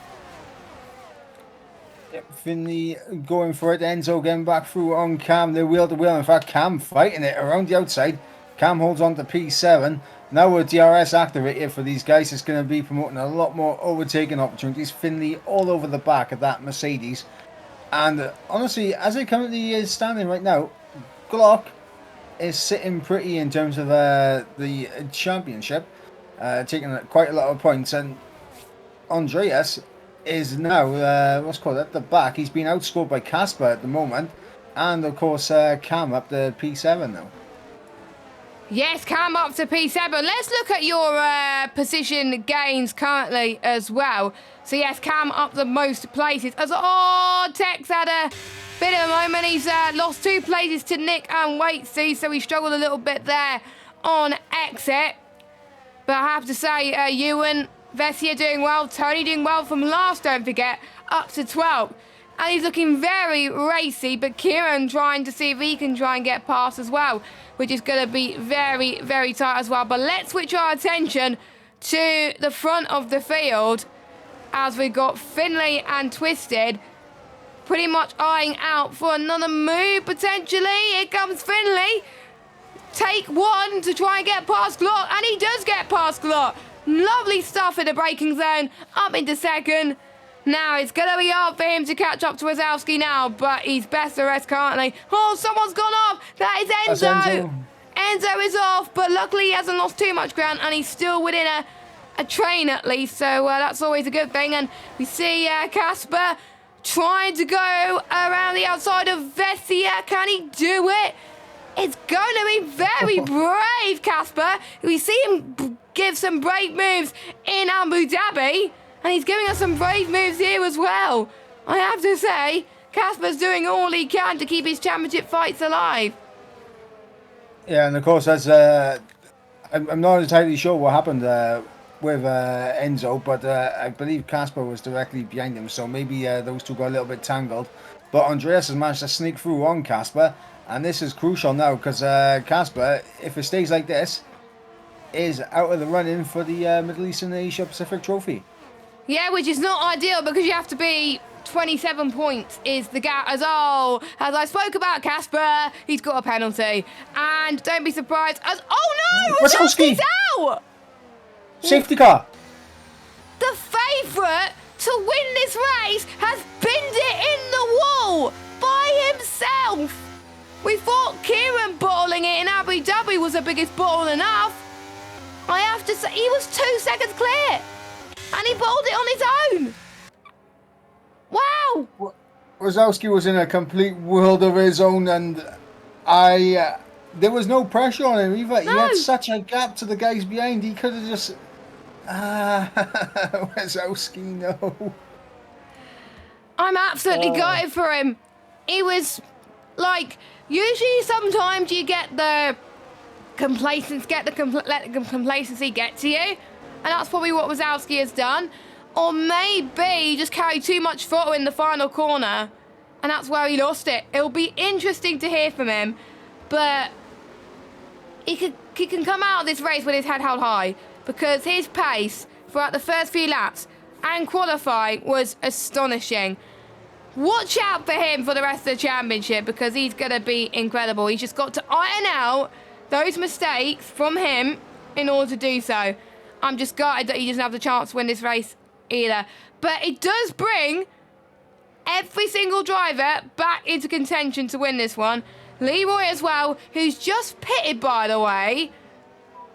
Yep, Finley going for it. Enzo getting back through on Cam. They're wheel to wheel. In fact, Cam fighting it around the outside. Cam holds on to P7. Now with DRS activated for these guys, it's going to be promoting a lot more overtaking opportunities. Finley all over the back of that Mercedes. And honestly, as it currently is standing right now, Glock is sitting pretty in terms of the championship, taking quite a lot of points, and Andreas is now, what's called at the back. He's been outscored by Casper at the moment. And, of course, Cam up to P7 now. Yes, Cam up to P7. Let's look at your position gains currently as well. So, yes, Cam up the most places. As Tex had a bit of a moment. He's lost 2 places to Nick and Waitsy, so he struggled a little bit there on exit. But I have to say, Ewan, Vessia doing well, Tony doing well from last, don't forget, up to 12th. And he's looking very racy, but Kieran trying to see if he can try and get past as well, which is going to be very, very tight as well. But let's switch our attention to the front of the field as we've got Finlay and Twisted pretty much eyeing out for another move, potentially. Here comes Finlay. Take one to try and get past Glot, and he does get past Glot. Lovely stuff in the braking zone, up into second. Now, it's going to be hard for him to catch up to Wazowski now, but he's best the rest currently. Oh, someone's gone off. That is Enzo. Enzo is off, but luckily he hasn't lost too much ground, and he's still within a train at least, so that's always a good thing. And we see Casper trying to go around the outside of Vessia. Can he do it? It's going to be very brave, Casper. We see him give some brave moves in Abu Dhabi. And he's giving us some brave moves here as well. I have to say, Casper's doing all he can to keep his championship fights alive. Yeah, and of course, as I'm not entirely sure what happened with Enzo, but I believe Casper was directly behind him, so maybe those two got a little bit tangled. But Andreas has managed to sneak through on Casper, and this is crucial now because Casper, if it stays like this, is out of the running for the Middle East and Asia Pacific Trophy. Yeah, which is not ideal because you have to be 27 points is the gap. As I spoke about Casper, he's got a penalty. And don't be surprised as... Oh no! Wazowski's out! Safety car! The favourite to win this race has pinned it in the wall by himself. We thought Kieran bottling it in Abu Dhabi was the biggest bottle enough. I have to say, he was 2 seconds clear. And he bowled it on his own. Wow. Wazowski was in a complete world of his own, and there was no pressure on him either. No. He had such a gap to the guys behind. He could have just... Wazowski, no. I'm absolutely gutted for him. He was like... Usually sometimes you get the complacence, let the complacency get to you. And that's probably what Wazowski has done. Or maybe just carried too much throttle in the final corner. And that's where he lost it. It'll be interesting to hear from him. But he can come out of this race with his head held high. Because his pace throughout the first few laps and qualifying was astonishing. Watch out for him for the rest of the championship because he's going to be incredible. He's just got to iron out those mistakes from him in order to do so. I'm just gutted that he doesn't have the chance to win this race either. But it does bring every single driver back into contention to win this one. Leroy as well, who's just pitted, by the way,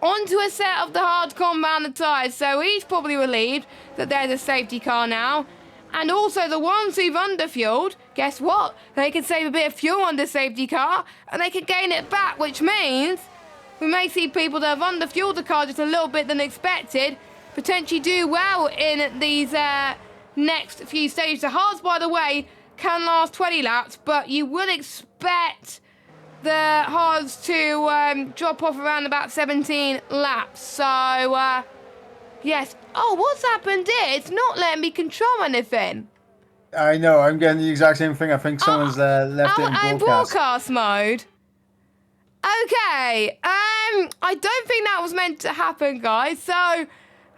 onto a set of the hard compound tyres. So he's probably relieved that there's a safety car now. And also the ones who've underfueled, guess what? They can save a bit of fuel on the safety car and they can gain it back, which means we may see people that have underfueled the car just a little bit than expected potentially do well in these next few stages. The hards, by the way, can last 20 laps, but you would expect the hards to drop off around about 17 laps. So, yes. Oh, what's happened here? It's not letting me control anything. I know, I'm getting the exact same thing. I think someone's left it in broadcast mode. Okay, I don't think that was meant to happen, guys, so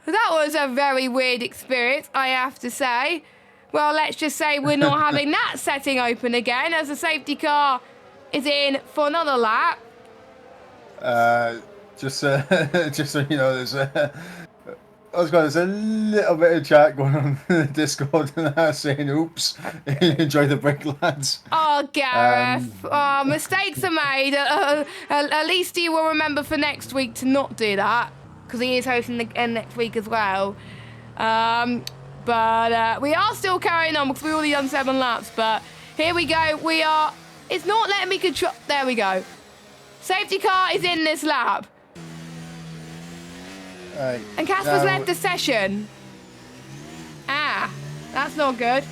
that was a very weird experience, I have to say. Well, let's just say we're not having that setting open again, as the safety car is in for another lap. Just so you know, there's there's a little bit of chat going on in the Discord saying, oops, enjoy the break, lads. Oh, Gareth. Mistakes are made. At least you will remember for next week to not do that, because he is hosting again next week as well. But we are still carrying on because we've already done 7 laps. But here we go. It's not letting me control. There we go. Safety car is in this lap. And Casper's left the session. That's not good.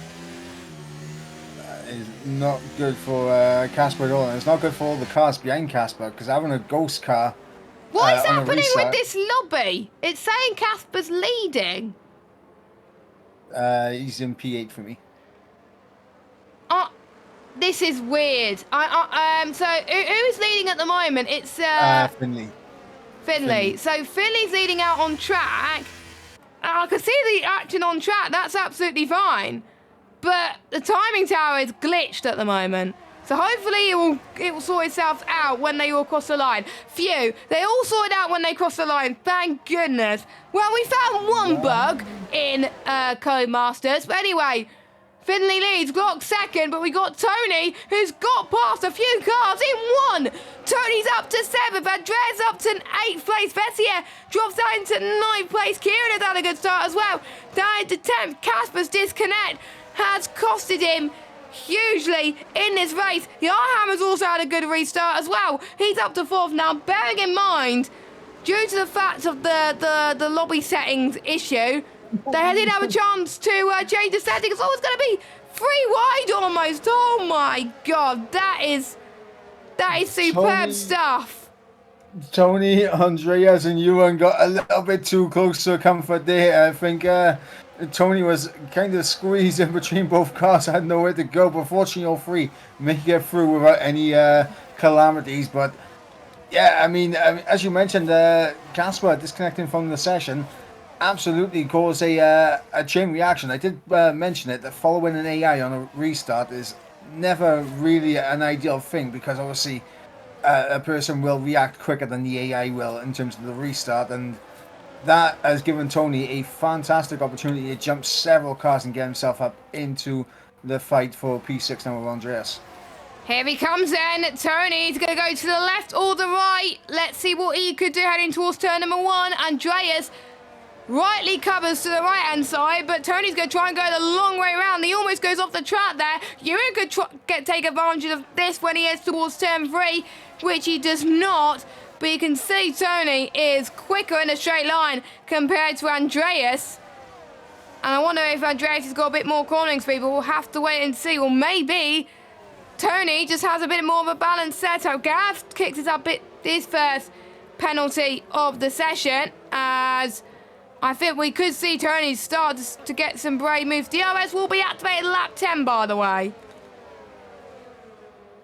That is not good for Casper at all. And it's not good for all the cars behind Casper, because having a ghost car. What is happening with this lobby? It's saying Casper's leading. He's in P8 for me. This is weird. So who's leading at the moment? It's Finley. So Finley's leading out on track. I can see the action on track. That's absolutely fine. But the timing tower is glitched at the moment. So hopefully it will sort itself out when they all cross the line. Phew, they all sorted out when they crossed the line. Thank goodness. Well, we found one bug in Codemasters. But anyway, Finley leads, Glock second, but we got Tony, who's got past a few cars in 1. Tony's up to 7th, Andreas up to 8th place, Vessier drops down to 9th place, Kieran has had a good start as well, down to 10th, Casper's disconnect has costed him hugely in this race. Yarham has also had a good restart as well, he's up to 4th now, bearing in mind, due to the fact of the lobby settings issue, they didn't have a chance to change the settings. Oh, it's going to be 3 wide almost. Oh my God, that is superb stuff. Tony, Andreas, and Ewan got a little bit too close to comfort there. I think Tony was kind of squeezed in between both cars. Had nowhere to go, but fortunately, all 3 make it through without any calamities. But yeah, I mean, as you mentioned, Casper disconnecting from the session absolutely caused a chain reaction. I did mention it, that following an AI on a restart is never really an ideal thing, because obviously a person will react quicker than the AI will in terms of the restart, and that has given Tony a fantastic opportunity to jump several cars and get himself up into the fight for P6 now with Andreas. Here he comes then. Tony's going to go to the left or the right. Let's see what he could do heading towards turn number 1. Andreas rightly covers to the right-hand side, but Tony's going to try and go the long way around. He almost goes off the track there. Ewan could take advantage of this when he heads towards turn 3, which he does not. But you can see Tony is quicker in a straight line compared to Andreas. And I wonder if Andreas has got a bit more cornering speed, but we'll have to wait and see. Or maybe Tony just has a bit more of a balanced setup. Gav kicks us up his first penalty of the session, as I think we could see Tony start to get some brave moves. DRS will be activated lap 10, by the way.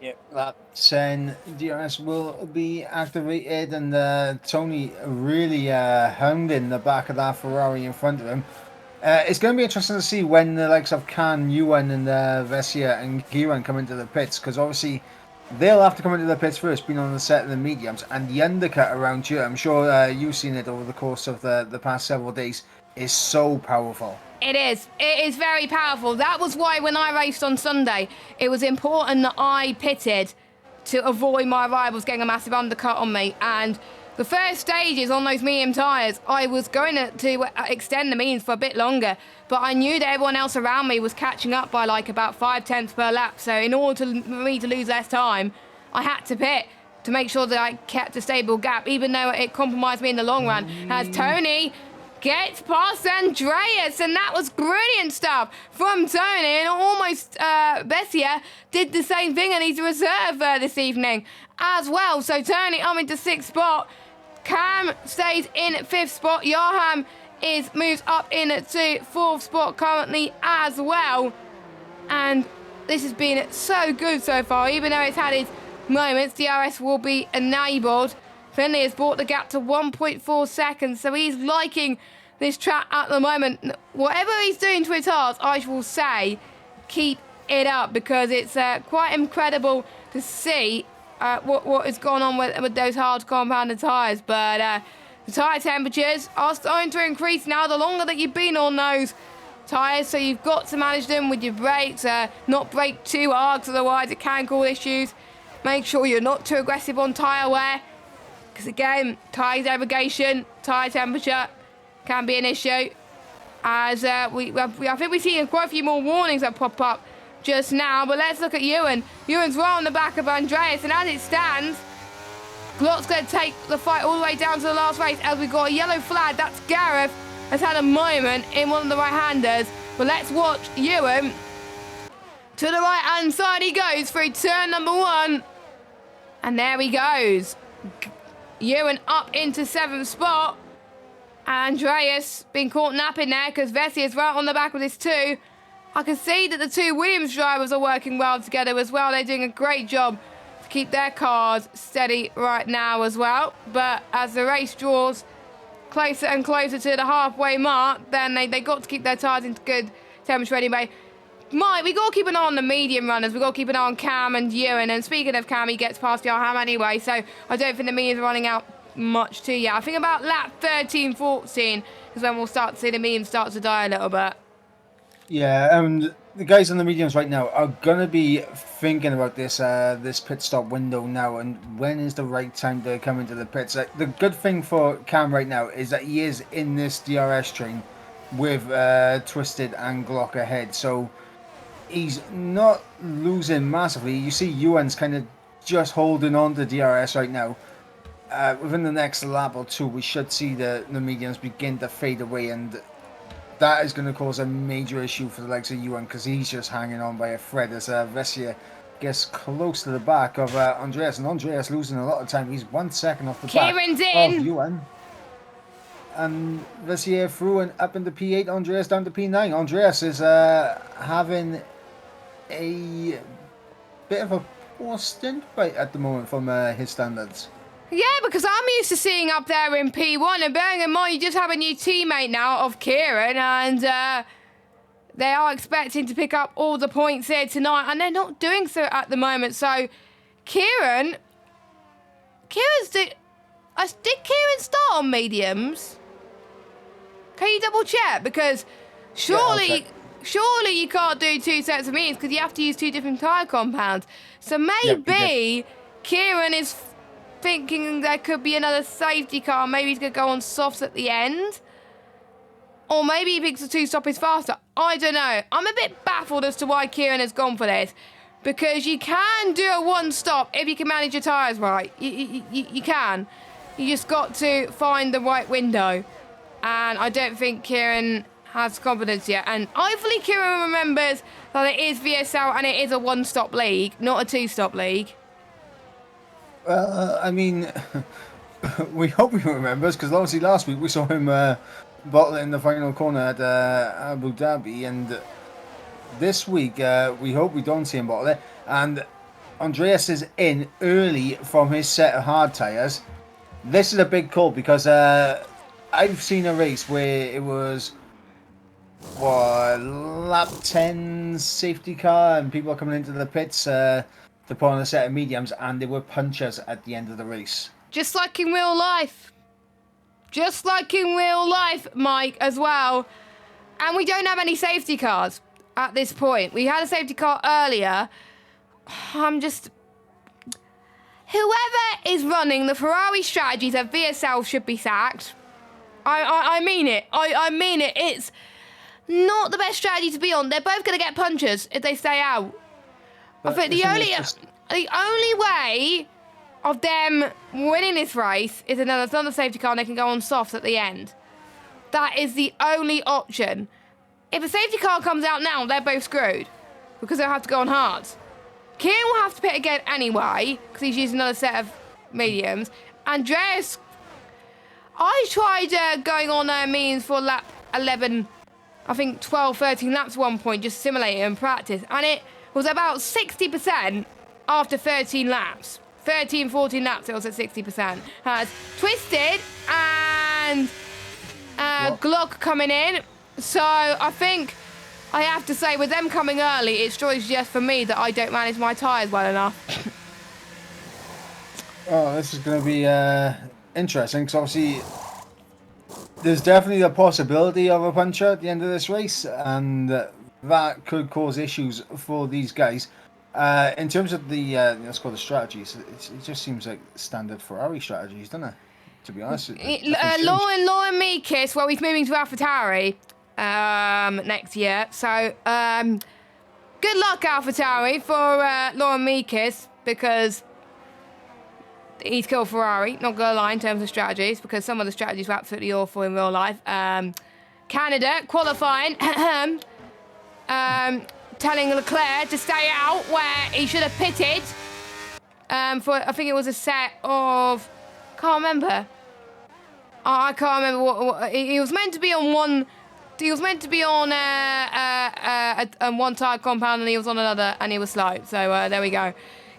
Yep, lap 10, DRS will be activated, and Tony really hounding the back of that Ferrari in front of him. It's going to be interesting to see when the likes of Khan, Ewan, and Vessier and Kieran come into the pits, because obviously they'll have to come into the pits first, being on the set of the mediums, and the undercut around here, I'm sure you've seen it over the course of the past several days, is so powerful. It is very powerful. That was why when I raced on Sunday, it was important that I pitted to avoid my rivals getting a massive undercut on me. And the first stages on those medium tyres, I was going to extend the mediums for a bit longer, but I knew that everyone else around me was catching up by like about 5/10 per lap. So in order for me to lose less time, I had to pit to make sure that I kept a stable gap, even though it compromised me in the long run. As Tony gets past Andreas, and that was brilliant stuff from Tony, and almost Vessier did the same thing, and he's a reserve this evening as well. So Tony up into 6th spot, Cam stays in 5th spot, Yarham moves up into 4th spot currently as well, and this has been so good so far. Even though it's had its moments, DRS will be enabled. Finley has brought the gap to 1.4 seconds, so he's liking this track at the moment. Whatever he's doing to his heart, I will say, keep it up, because it's quite incredible to see what has gone on with those hard compounded tyres. But the tyre temperatures are starting to increase now the longer that you've been on those tyres, so you've got to manage them with your brakes, not brake too hard, because otherwise it can cause issues. Make sure you're not too aggressive on tyre wear, because again, tyre degradation, tyre temperature can be an issue. As I think we've seen quite a few more warnings that pop up just now. But let's look at Ewan. Ewan's right on the back of Andreas, and as it stands, Glock's going to take the fight all the way down to the last race as we've got a yellow flag. That's Gareth has had a moment in one of the right-handers. But let's watch Ewan. To the right-hand side he goes through turn number 1. And there he goes. Ewan up into 7th spot. Andreas been caught napping there because Vessi is right on the back with his 2. I can see that the 2 Williams drivers are working well together as well. They're doing a great job to keep their cars steady right now as well. But as the race draws closer and closer to the halfway mark, then they got to keep their tyres into good temperature anyway. Mike, we got to keep an eye on the medium runners. We got to keep an eye on Cam and Ewan. And speaking of Cam, he gets past Johan anyway, so I don't think the mediums are running out much too yet. I think about lap 13, 14 is when we'll start to see the mediums start to die a little bit. Yeah, the guys on the mediums right now are going to be thinking about this this pit stop window now, and when is the right time to come into the pits. The good thing for Cam right now is that he is in this DRS train with Twisted and Glock ahead, so he's not losing massively. You see Ewan's kind of just holding on to DRS right now. Within the next lap or 2, we should see the mediums begin to fade away, and that is going to cause a major issue for the likes of Ewan because he's just hanging on by a thread as Vessia gets close to the back of Andreas, and Andreas losing a lot of time. He's 1 second off the Kieran's back in. of Ewan. And Vessia through and up into P8, Andreas down to P9. Andreas is having a bit of a poor stint right at the moment from his standards. Yeah, because I'm used to seeing up there in P1, and bearing in mind you just have a new teammate now of Kieran, and they are expecting to pick up all the points here tonight, and they're not doing so at the moment. So Kieran's did Kieran start on mediums? Can you double check? Because surely you can't do 2 sets of mediums because you have to use 2 different tyre compounds. So maybe Kieran is thinking there could be another safety car. Maybe he's going to go on softs at the end. Or maybe he thinks the 2-stop is faster. I don't know. I'm a bit baffled as to why Kieran has gone for this. Because you can do a 1-stop if you can manage your tyres right. You can. You just got to find the right window. And I don't think Kieran has confidence yet. And hopefully Kieran remembers that it is VSL and it is a 1-stop league, not a 2-stop league. I mean, we hope he remembers, because obviously last week we saw him bottle it in the final corner at Abu Dhabi, and this week we hope we don't see him bottle it. And Andreas is in early from his set of hard tyres. This is a big call because I've seen a race where it was lap 10 safety car and people are coming into the pits to put on a set of mediums, and they were punchers at the end of the race. Just like in real life. Just like in real life, Mike, as well. And we don't have any safety cars at this point. We had a safety car earlier. Whoever is running the Ferrari strategies at VSL should be sacked. I mean it. I mean it. It's not the best strategy to be on. They're both going to get punches if they stay out. I think the only way of them winning this race is another safety car and they can go on softs at the end. That is the only option. If a safety car comes out now, they're both screwed because they'll have to go on hards. Kieran will have to pit again anyway because he's using another set of mediums. Andreas, I tried going on means for lap 11, I think 12, 13 laps at one point, just simulating in practice, and it was about 60% after 13 laps. 13, 14 laps, it was at 60%. Has Twisted and Glock coming in. So I think I have to say, with them coming early, it's just for me that I don't manage my tyres well enough. Oh, this is going to be interesting, because obviously there's definitely a possibility of a puncher at the end of this race, and that could cause issues for these guys. In terms of the let's call the strategies, it just seems like standard Ferrari strategies, doesn't it? To be honest, Lauren Meekis, well, he's moving to AlphaTauri. next year. So good luck, AlphaTauri, for Lauren Meekis, because he's killed Ferrari. Not gonna lie in terms of strategies, because some of the strategies were absolutely awful in real life. Canada qualifying, telling Leclerc to stay out where he should have pitted. For I think it was a set of, can't remember. I can't remember what he was meant to be on one. He was meant to be on one tyre compound, and he was on another, and he was slow. So there we go.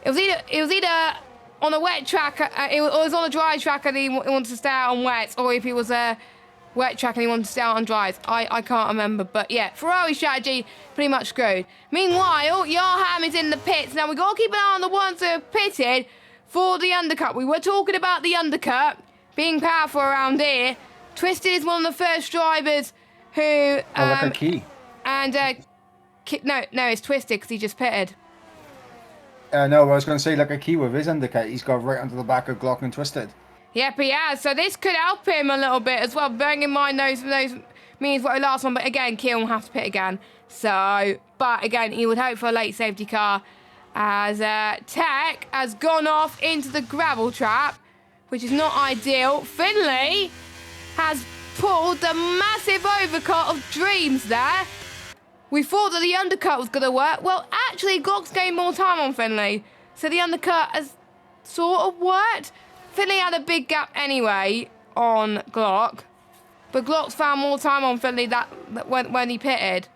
It was either on a wet track, it was on a dry track, and he wanted to stay out on wets, or if he was a wet track and he wanted to stay out on dries. I can't remember, but yeah, Ferrari strategy pretty much screwed. Meanwhile, Yarham is in the pits. Now we got to keep an eye on the ones that have pitted for the undercut. We were talking about the undercut being powerful around here. Twisted is one of the first drivers who... like a key. And, no, it's Twisted because he just pitted. No, I was going to say, like a key with his undercut, he's got right onto the back of Glock and Twisted. Yep, he has. So this could help him a little bit as well, bearing in mind those means what the last one. But again, Keelan will have to pit again. So, but again, he would hope for a late safety car as Tech has gone off into the gravel trap, which is not ideal. Finley has pulled the massive overcut of dreams there. We thought that the undercut was going to work. Well, actually, Glock's gained more time on Finley. So the undercut has sort of worked. Finley had a big gap anyway on Glock. But Glock's found more time on Finley when he pitted.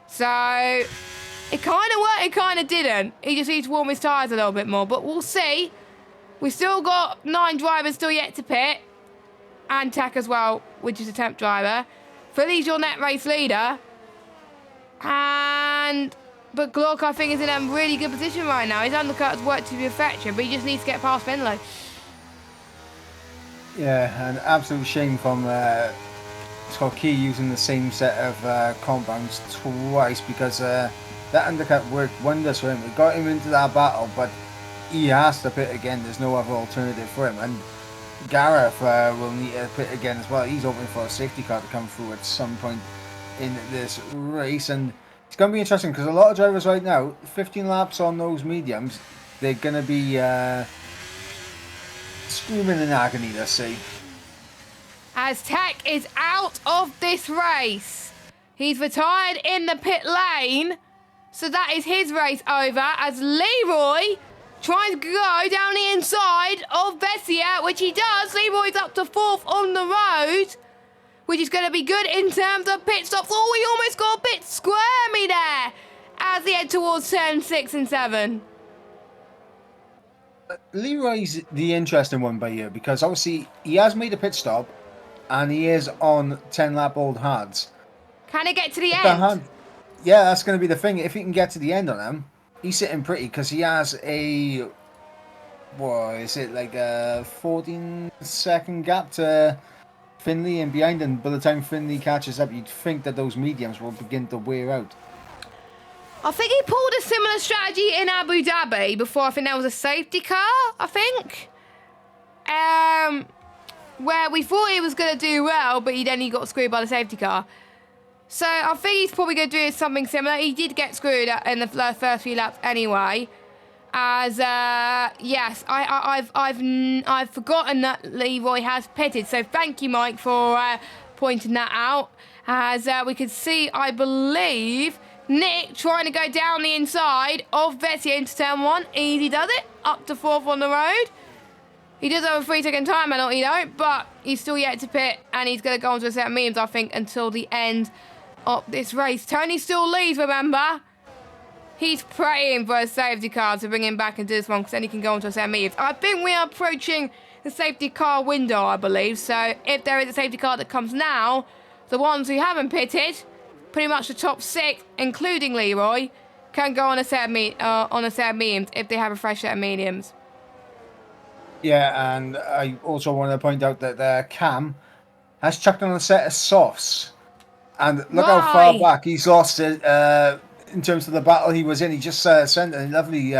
So it kind of worked, it kind of didn't. He just needs to warm his tyres a little bit more. But we'll see. We've still got 9 drivers still yet to pit. And Tech as well, which is a temp driver. Finley's your net race leader. But Glock, I think, is in a really good position right now. His undercut has worked to perfection, but he just needs to get past Finley. Yeah, an absolute shame from Scott Key using the same set of compounds twice, because that undercut worked wonders for him. It got him into that battle, but he has to pit again. There's no other alternative for him. And Gareth will need to pit again as well. He's hoping for a safety car to come through at some point in this race, and it's going to be interesting because a lot of drivers right now, 15 laps on those mediums, they're going to be screaming in agony, let's see. As Tech is out of this race. He's retired in the pit lane, so that is his race over, as Leroy tries to go down the inside of Vessia, which he does. Leroy's up to 4th on the road, which is going to be good in terms of pit stops. Oh, he almost got a bit squirmy there as he head towards turn 6 and 7. Leroy's the interesting one by here, because obviously he has made a pit stop and he is on 10 lap old hards. Can he get to the end? Yeah, that's going to be the thing. If he can get to the end on him, he's sitting pretty, because he has a, what is it, like a 14-second gap to Finley and behind, and by the time Finley catches up, you'd think that those mediums will begin to wear out. I think he pulled a similar strategy in Abu Dhabi before. I think there was a safety car, I think. Where we thought he was going to do well, but he got screwed by the safety car. So I think he's probably going to do something similar. He did get screwed in the first few laps anyway. As yes, I've forgotten that Leroy has pitted. So thank you, Mike, for pointing that out. As we could see, I believe Nick trying to go down the inside of Vessia into turn 1. Easy does it, up to 4th on the road. He does have a 3-second time penalty though, but he's still yet to pit, and he's going to go on to a set of mediums, I think, until the end of this race. Tony still leads, remember. He's praying for a safety car to bring him back into this one, because then he can go on to a set of mediums. I think we are approaching the safety car window, I believe. So if there is a safety car that comes now, the ones who haven't pitted, pretty much the top 6, including Leroy, can go on a set of mediums if they have a fresh set of mediums. Yeah, and I also want to point out that Cam has chucked on a set of softs. And look how far back he's lost it in terms of the battle he was in. He just sent a lovely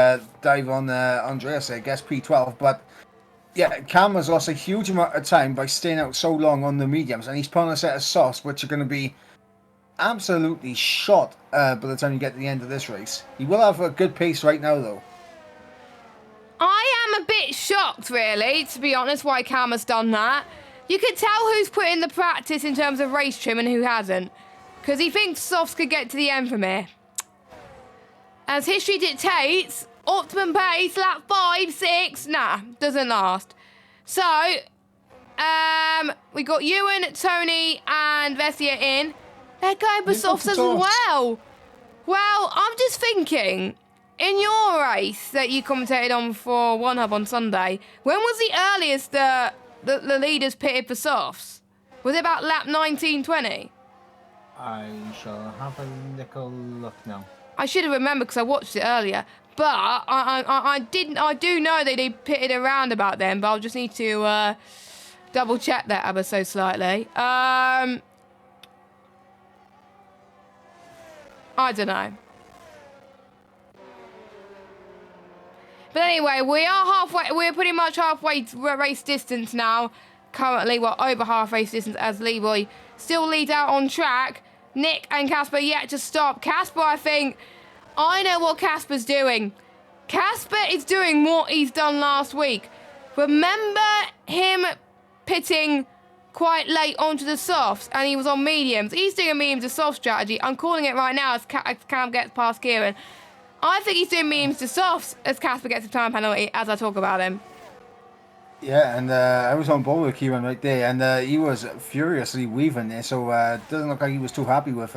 dive on Andreas, I guess, P12. But yeah, Cam has lost a huge amount of time by staying out so long on the mediums. And he's put on a set of softs, which are going to be absolutely shot by the time you get to the end of this race. He will have a good pace right now, though. I am a bit shocked, really, to be honest, why Cam has done that. You can tell who's put in the practice in terms of race trim and who hasn't. Because he thinks softs could get to the end from here. As history dictates, optimum pace, lap 5, 6, nah, doesn't last. So, we got Ewan, Tony, and Vessia in. They're going for softs as well. Well, I'm just thinking, in your race that you commentated on for One Hub on Sunday, when was the earliest the leaders pitted for softs? Was it about lap 19, 20? I shall have a little look now. I should have remembered because I watched it earlier. But I do know they pitted around about then, but I'll just need to double check that ever so slightly. I don't know. But anyway, we're pretty much halfway race distance now. Currently, we're over half race distance as Leroy still leads out on track. Nick and Casper yet to stop. Casper, I know what Casper's doing. Casper is doing what he's done last week. Remember him pitting quite late onto the softs and he was on mediums. He's doing a medium to soft strategy. I'm calling it right now as Cam gets past Kieran. I think he's doing mediums to softs as Casper gets a time penalty as I talk about him. Yeah, and I was on board with Kieran right there, and he was furiously weaving there, so it doesn't look like he was too happy with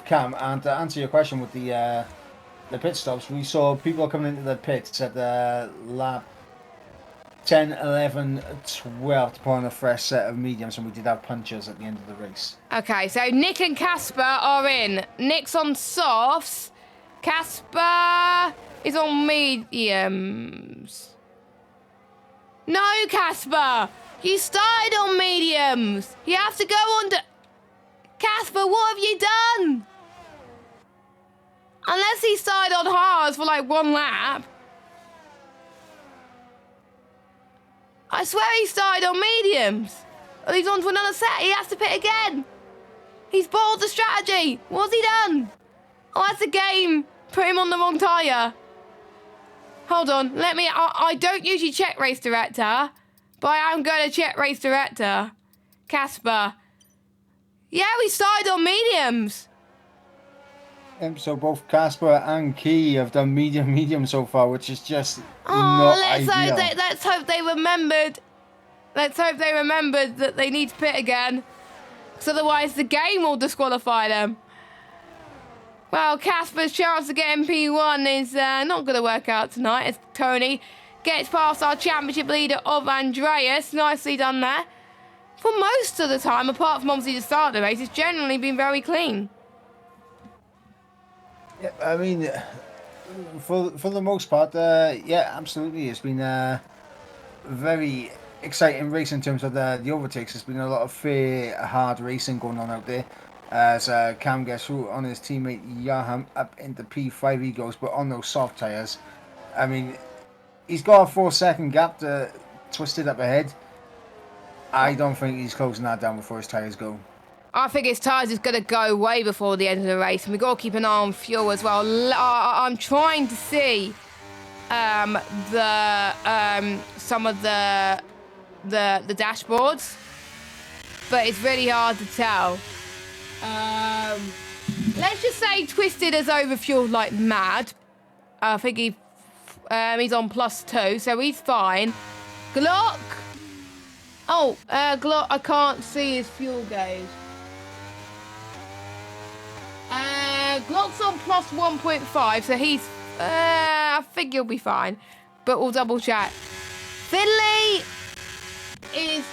Cam. And to answer your question with the pit stops, we saw people coming into the pits at the lap 10, 11, 12 to put on a fresh set of mediums, and we did have punchers at the end of the race. Okay, so Nick and Casper are in. Nick's on softs. Casper is on mediums. No, Casper! You started on mediums! You have to go on to... Casper, what have you done? Unless he started on hards for like one lap. I swear he started on mediums. And he's on to another set. He has to pit again. He's balled the strategy. What's he done? Oh, that's a game. Put him on the wrong tyre. Hold on, I don't usually check race director, but I am going to check race director. Casper. Yeah, we started on mediums. So both Casper and Key have done medium so far, which is just not ideal. Let's hope they remembered. Let's hope they remembered that they need to pit again. Because otherwise the game will disqualify them. Well, Casper's chance to get MP1 is not going to work out tonight as Tony gets past our championship leader of Andreas. Nicely done there. For most of the time, apart from obviously the start of the race, it's generally been very clean. Yeah, I mean, for the most part, yeah, absolutely. It's been a very exciting race in terms of the overtakes. There's been a lot of fair, hard racing going on out there. As Cam gets through on his teammate Yaham up into P5 he goes, but on those soft tyres, I mean, he's got a 4-second gap to twist it up ahead. I don't think he's closing that down before his tyres go. I think his tyres is going to go way before the end of the race, and we've got to keep an eye on fuel as well. I'm trying to see some of the dashboards, but it's really hard to tell. Let's just say Twisted has overfueled like mad. I think he's on +2, so he's fine. Glock. Oh, Glock. I can't see his fuel gauge. Glock's on +1.5, so he's. I think he'll be fine, but we'll double check. Finley is.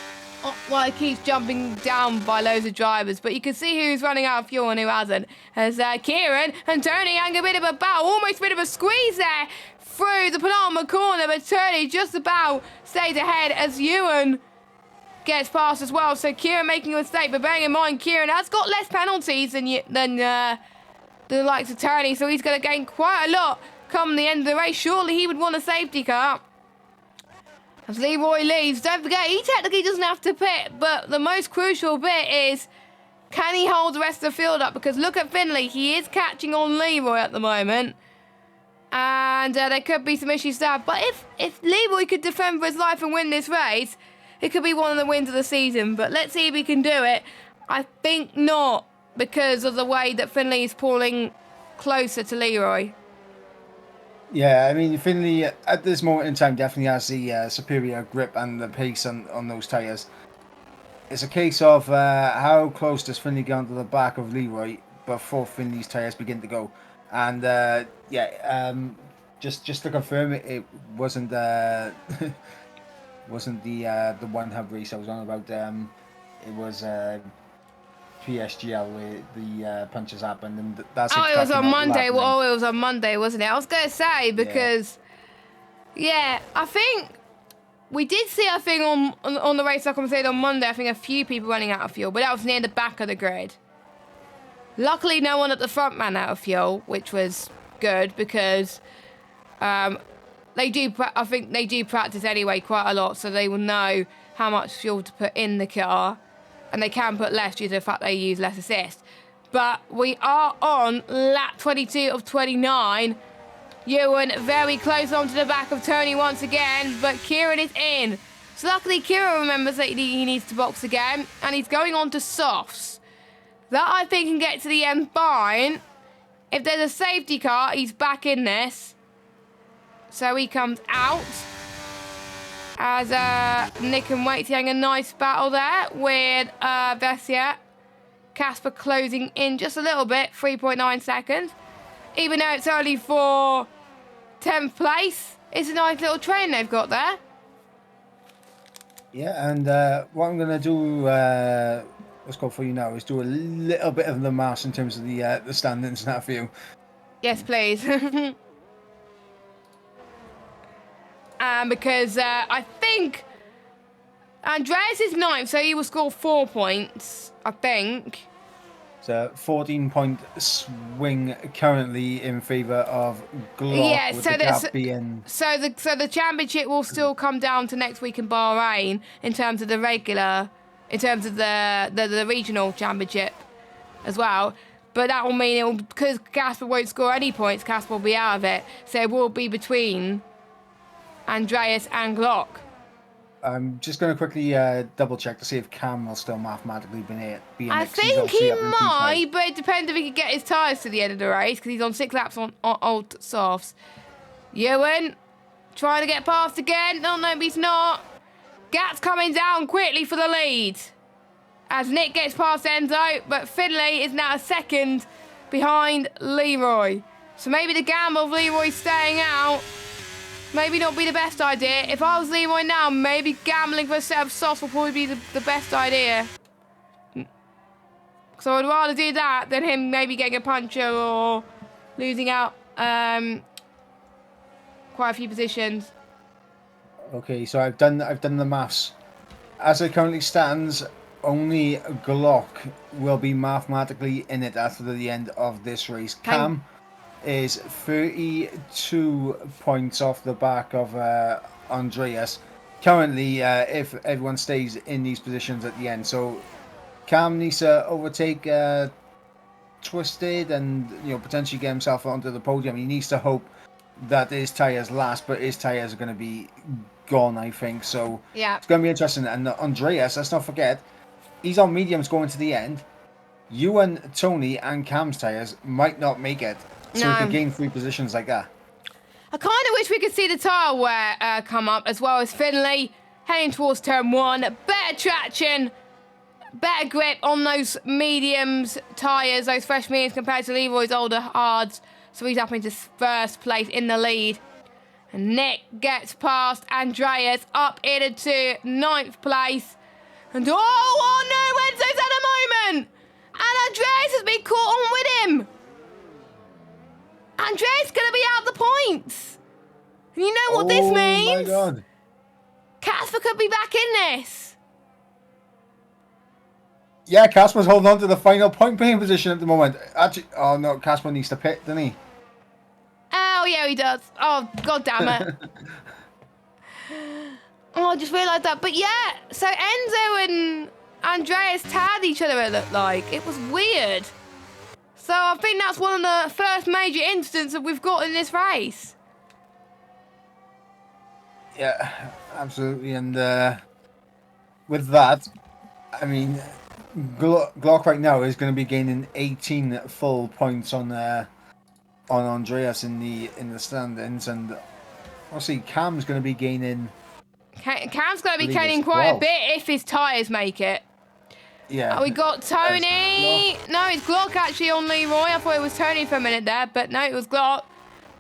Well, he keeps jumping down by loads of drivers, but you can see who's running out of fuel and who hasn't. As Kieran and Tony having a bit of a battle, almost a bit of a squeeze there through the penultimate corner, but Tony just about stays ahead as Ewan gets past as well. So Kieran making a mistake, but bearing in mind Kieran has got less penalties than the likes of Tony, so he's going to gain quite a lot come the end of the race. Surely he would want a safety car. As Leroy leaves, don't forget, he technically doesn't have to pit, but the most crucial bit is Can he hold the rest of the field up? Because look at Finley. He is catching on Leroy at the moment. And there could be some issues there. But if Leroy could defend for his life and win this race, it could be one of the wins of the season. But let's see if he can do it. I think not, because of the way that Finley is pulling closer to Leroy. Yeah, I mean, Finley at this moment in time definitely has the superior grip and the pace on those tyres. It's a case of how close does Finley get onto the back of Leroy before Finley's tyres begin to go. And just to confirm, it wasn't wasn't the one hub race I was on about. It was PSGL where the punches happened, and that's. Oh, it was on Monday. Well, it was on Monday, wasn't it? I was going to say because, yeah, I think we did see a thing on the race, like I said on Monday. I think a few people running out of fuel, but that was near the back of the grid. Luckily, no one at the front ran out of fuel, which was good because they do. I think they do practice anyway quite a lot, so they will know how much fuel to put in the car, and they can put less due to the fact they use less assist. But we are on lap 22 of 29. Ewan very close onto the back of Tony once again, but Kieran is in. So luckily, Kieran remembers that he needs to box again, and he's going on to softs. That, I think, can get to the end fine. If there's a safety car, he's back in this. So he comes out. As Nick and Waits having a nice battle there with Vessia. Casper closing in just a little bit, 3.9 seconds. Even though it's only for 10th place. It's a nice little train they've got there. Yeah, and what I'm going to do... what's called for you now is do a little bit of the maths in terms of the standings now for you. Yes, please. Because I think Andreas is 9th, so he will score 4 points, I think. It's a 14-point swing currently in favour of Glock. Yeah, with so the gap being... so the championship will still come down to next week in Bahrain in terms of the regular. In terms of the regional championship as well. But that will mean because Casper won't score any points, Casper will be out of it. So it will be between Andreas and Glock. I'm just going to quickly double check to see if Cam will still mathematically be in I think he might, but it depends if he can get his tyres to the end of the race because he's on 6 laps on old softs. Ewan trying to get past again. No, he's not. Gat's coming down quickly for the lead as Nick gets past Enzo, but Finley is now 2nd behind Leroy. So maybe the gamble of Leroy staying out maybe not be the best idea. If I was Leroy now, maybe gambling for a set of softs will probably be the best idea. So I'd rather do that than him maybe getting a puncture or losing out quite a few positions. Okay, so I've done the maths. As it currently stands, only Glock will be mathematically in it after the end of this race. Cam is 32 points off the back of Andreas. Currently, if everyone stays in these positions at the end, so Cam needs to overtake Twisted and potentially get himself onto the podium. He needs to hope that his tyres last, but his tyres are going to be gone, I think. So yeah, it's going to be interesting. And Andreas, let's not forget, he's on mediums going to the end. You and Tony and Cam's tyres might not make it, so he could gain 3 positions like that. I kind of wish we could see the tyre wear come up, as well as Finley heading towards turn 1. Better traction, better grip on those mediums tyres, those fresh mediums compared to Leroy's older hards. So he's up into 1st place in the lead. And Nick gets past Andreas up into 9th place. And oh no, Enzo's at a moment! And Andreas has been caught on with him! Andreas is going to be out of the points! And you know what this means? Oh my god. Casper could be back in this. Yeah, Casper's holding on to the final point paying position at the moment. Actually, oh no, Casper needs to pit, doesn't he? Oh, yeah, he does. Oh, god damn it. Oh, I just realised that. But yeah, so Enzo Andreas tagged each other, it looked like. It was weird. So I think that's one of the first major incidents that we've got in this race. Yeah, absolutely. And with that, I mean, Glock right now is going to be gaining 18 full points on Andreas in the standings, and obviously Cam's going to be gaining. Cam's going to be gaining quite a bit if his tyres make it. Yeah. We got Tony. No, it's Glock actually on Leroy. I thought it was Tony for a minute there, but no, it was Glock.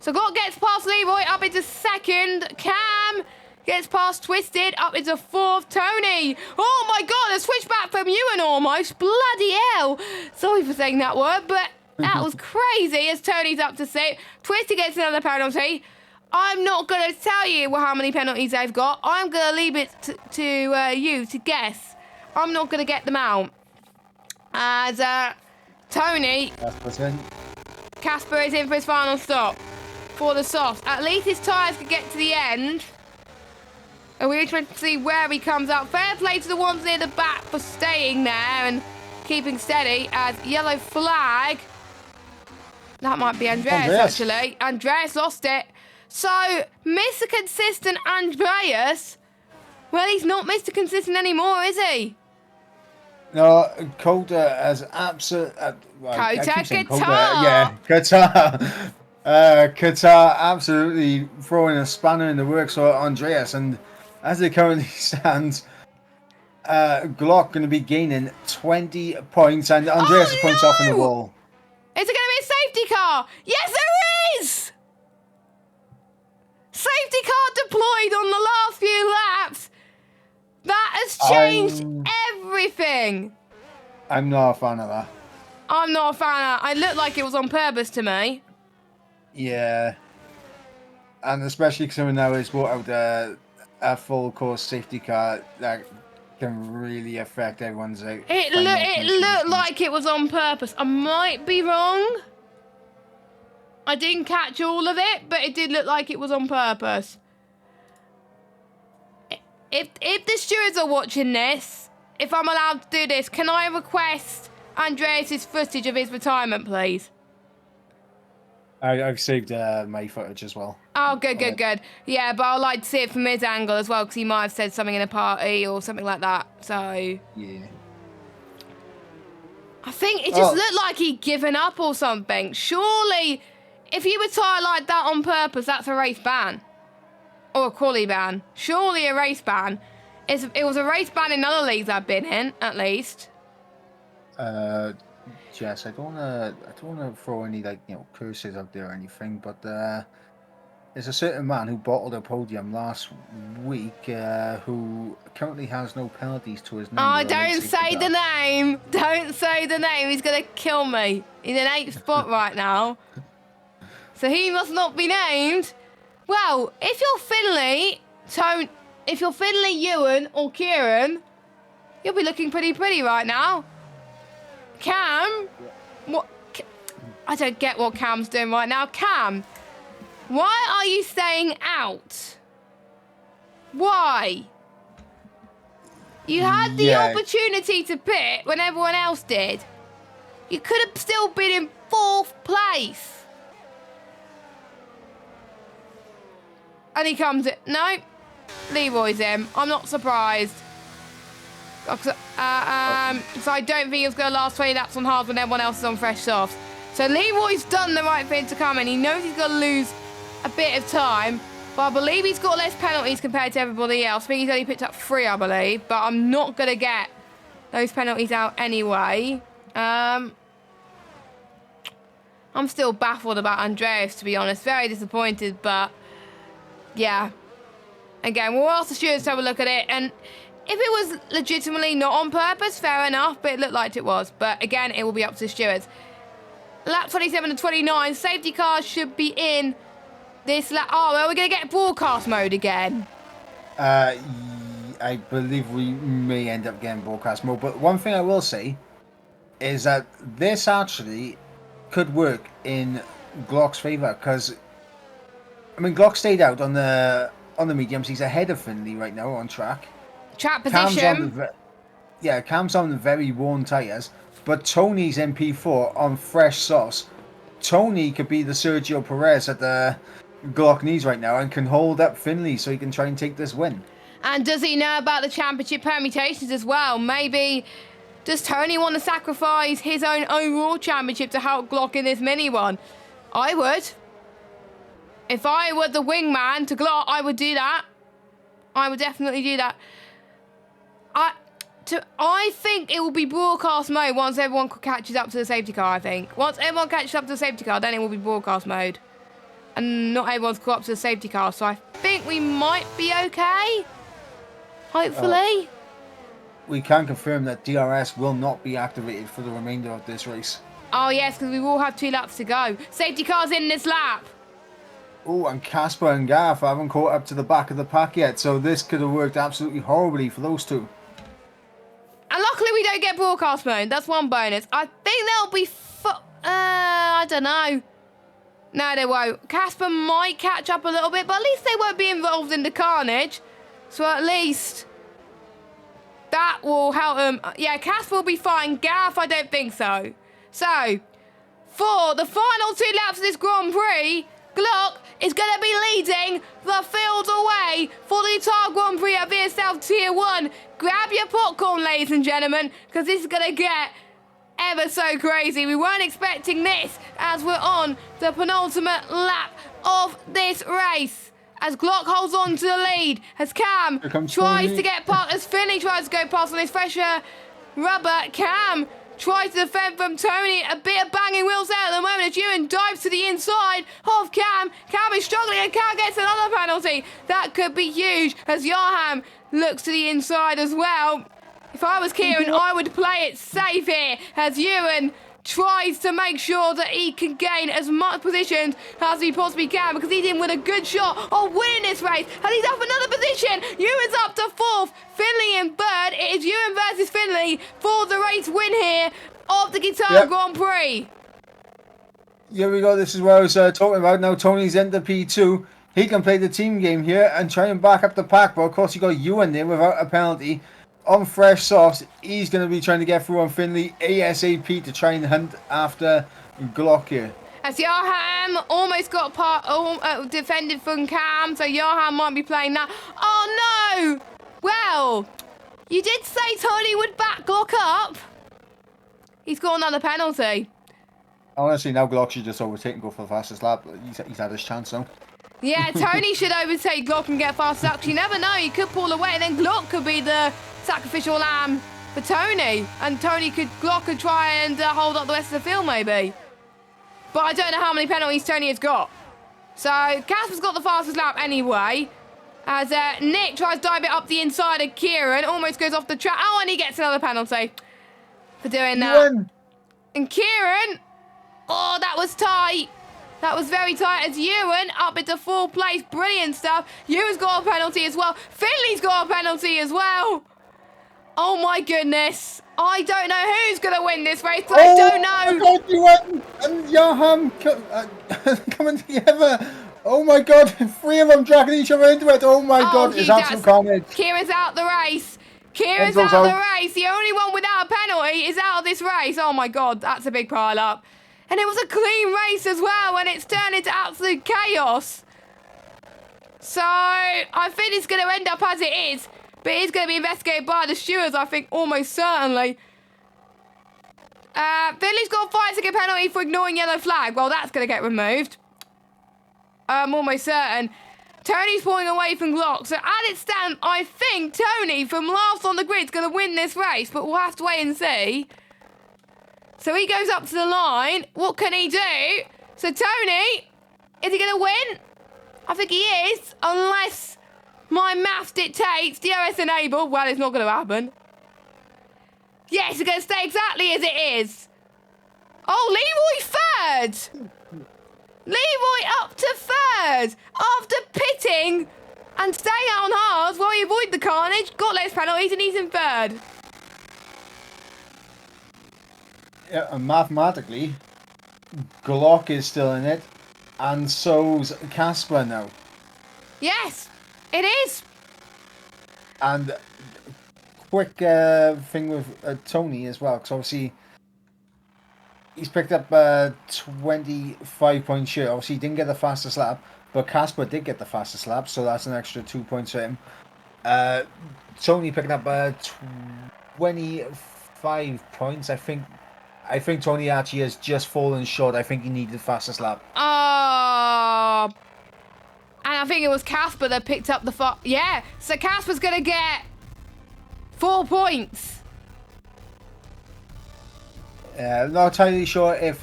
So Glock gets past Leroy up into second. Cam gets past Twisted up into fourth. Tony. Oh my God, a switchback from Ewan almost. Bloody hell. Sorry for saying that word, but that was crazy as Tony's up to sixth. Twisted gets another penalty. I'm not going to tell you how many penalties they've got. I'm going to leave it to you to guess. I'm not going to get them out. As Tony... Casper is in for his final stop for the softs. At least his tyres could get to the end. And we're interested to see where he comes out. Fair play to the ones near the back for staying there and keeping steady as yellow flag. That might be Andreas, actually. Andreas lost it. So, Mr. Consistent Andreas, well, he's not Mr. Consistent anymore, is he? No, Kota has absolute. Qatar. Yeah, Qatar. Qatar absolutely throwing a spanner in the works for Andreas, and as it currently stands, Glock going to be gaining 20 points, and Andreas is points off in the wall. Is it going to be a safety car? Yes, there is! Safety car deployed on the last few laps. That has changed everything. I'm not a fan of that. I'm not a fan of that. It looked like it was on purpose to me. Yeah. And especially considering now it's brought out a full course safety car that can really affect everyone's out. It looked like it was on purpose. I might be wrong. I didn't catch all of it, but it did look like it was on purpose. If the stewards are watching this, if I'm allowed to do this, can I request Andreas' footage of his retirement, please? I've saved my footage as well. Oh, good. Yeah, but I'd like to see it from his angle as well, because he might have said something in a party or something like that, so... Yeah. I think it just looked like he'd given up or something. Surely, if you retire like that on purpose, that's a race ban. Or a quali ban. Surely a race ban. It was a race ban in other leagues I've been in, at least. Jess, I don't wanna throw any curses out there or anything, but there's a certain man who bottled a podium last week who currently has no penalties to his name. Oh, don't say the name. Don't say the name. He's gonna kill me. He's in 8th spot right now. So he must not be named. Well, if you're Finley, Ewan, or Kieran, you'll be looking pretty right now. Cam, what? I don't get what Cam's doing right now. Cam, why are you staying out? Why? You had the opportunity to pit when everyone else did. You could have still been in 4th place. And he comes in. No, Leroy's in. I'm not surprised. So I don't think it's going to last 20 laps on hard when everyone else is on fresh softs. So Leroy's done the right thing to come in. He knows he's going to lose a bit of time, but I believe he's got less penalties compared to everybody else. I think he's only picked up 3, I believe, but I'm not going to get those penalties out anyway. I'm still baffled about Andreas, to be honest. Very disappointed, but yeah. Again, we'll ask the stewards to have a look at it, and if it was legitimately not on purpose, fair enough, but it looked like it was. But again, it will be up to the stewards. Lap 27 and 29, safety cars should be in this lap. Oh, well, we're going to get broadcast mode again. I believe we may end up getting broadcast mode, but one thing I will say is that this actually could work in Glock's favour, because, I mean, Glock stayed out on the mediums. He's ahead of Finley right now on track. Track position. yeah, Cam's on very worn tyres, but Tony's MP4 on fresh sauce. Tony could be the Sergio Perez at the Glock knees right now and can hold up Finley so he can try and take this win. And does he know about the championship permutations as well? Maybe does Tony want to sacrifice his own overall championship to help Glock in this mini one? I would. If I were the wingman to Glock, I would do that. I would definitely do that. I think it will be broadcast mode once everyone catches up to the safety car, I think. Once everyone catches up to the safety car, then it will be broadcast mode. And not everyone's caught up to the safety car, so I think we might be okay. Hopefully. We can confirm that DRS will not be activated for the remainder of this race. Oh, yes, because we will have 2 laps to go. Safety car's in this lap. Oh, and Casper and Garth haven't caught up to the back of the pack yet, so this could have worked absolutely horribly for those two. And luckily we don't get broadcast mode. That's one bonus. I think they'll be... I don't know. No, they won't. Casper might catch up a little bit, but at least they won't be involved in the carnage. So at least that will help them. Yeah, Casper will be fine. Garth, I don't think so. So, for the final 2 laps of this Grand Prix, Glock is going to be leading the field away for the entire Grand Prix at VSL Tier 1. Grab your popcorn, ladies and gentlemen, because this is going to get ever so crazy. We weren't expecting this as we're on the penultimate lap of this race. As Glock holds on to the lead, as Cam tries to get past, as Finley tries to go past on his fresher rubber, Cam tries to defend from Tony. A bit of banging wheels there at the moment as Ewan dives to the inside of Cam. Cam is struggling and Cam gets another penalty. That could be huge as Johan looks to the inside as well. If I was Kieran, I would play it safe here as Ewan tries to make sure that he can gain as much position as he possibly can because he's in with a good shot of winning this race. And he's up another position. Ewan's up to 4th. Finley in 3rd. It is Ewan versus Finley for the race win here of the Qatar Grand Prix. Here we go. This is what I was talking about. Now Tony's into P2. He can play the team game here and try and back up the pack. But of course you got Ewan there without a penalty. On fresh sauce, he's going to be trying to get through on Finley ASAP to try and hunt after Glock here. As Johan almost got defended from Cam, so Johan might be playing that. Oh no! Well, you did say Tony would back Glock up. He's got another penalty. Honestly, now Glock should just overtake and go for the fastest lap. He's had his chance now. Yeah, Tony should overtake Glock and get fast up. You never know, he could pull away and then Glock could be the sacrificial lamb for Tony. And Glock could try and hold up the rest of the field maybe. But I don't know how many penalties Tony has got. So, Casper's got the fastest lap anyway. As Nick tries to dive it up the inside of Kieran. Almost goes off the track. Oh, and he gets another penalty for doing that. And Kieran, oh, that was tight. That was very tight as Ewan up into 4th place. Brilliant stuff. Ewan's got a penalty as well. Finley's got a penalty as well. Oh my goodness. I don't know who's going to win this race, but I don't know. Oh my God, Ewan and Johan coming together. Oh my God, 3 of them dragging each other into it. Oh my God, it's absolute carnage. Kieran's out the race. Kieran's out the race. The only one without a penalty is out of this race. Oh my God, that's a big pile up. And it was a clean race as well, and it's turned into absolute chaos. So, I think it's going to end up as it is. But it is going to be investigated by the stewards, I think, almost certainly. Finley's got a 5-second penalty for ignoring yellow flag. Well, that's going to get removed. I'm almost certain. Tony's pulling away from Glock. So, as it stands, I think Tony, from last on the grid, is going to win this race. But we'll have to wait and see. So he goes up to the line. What can he do? So Tony, is he going to win? I think he is, unless my maths dictates DRS enable. Well, it's not going to happen. Yes, it's going to stay exactly as it is. Oh, Leroy 3rd. Leroy up to 3rd after pitting and staying out on hards while he avoided the carnage. Got less penalties and he's in 3rd. Yeah, and mathematically, Glock is still in it, and so's Casper now. Yes, it is. And quick thing with Tony as well, because obviously he's picked up a 25-point share. Obviously, he didn't get the fastest lap, but Casper did get the fastest lap, so that's an extra 2 points for him. Tony picking up 25 points. I think Tony actually has just fallen short. I think he needed the fastest lap. Oh. And I think it was Casper that picked up the yeah, so Casper's going to get 4 points. Not entirely sure if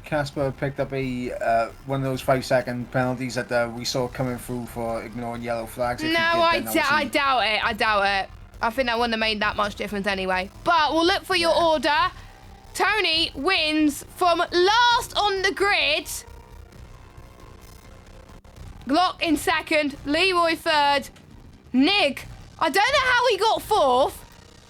Casper picked up a one of those 5-second penalties that we saw coming through for ignoring yellow flags. No, I doubt it. I doubt it. I think that wouldn't have made that much difference anyway. But we'll look for your order. Tony wins from last on the grid. Glock in second. Leroy third. Nick, I don't know how he got fourth,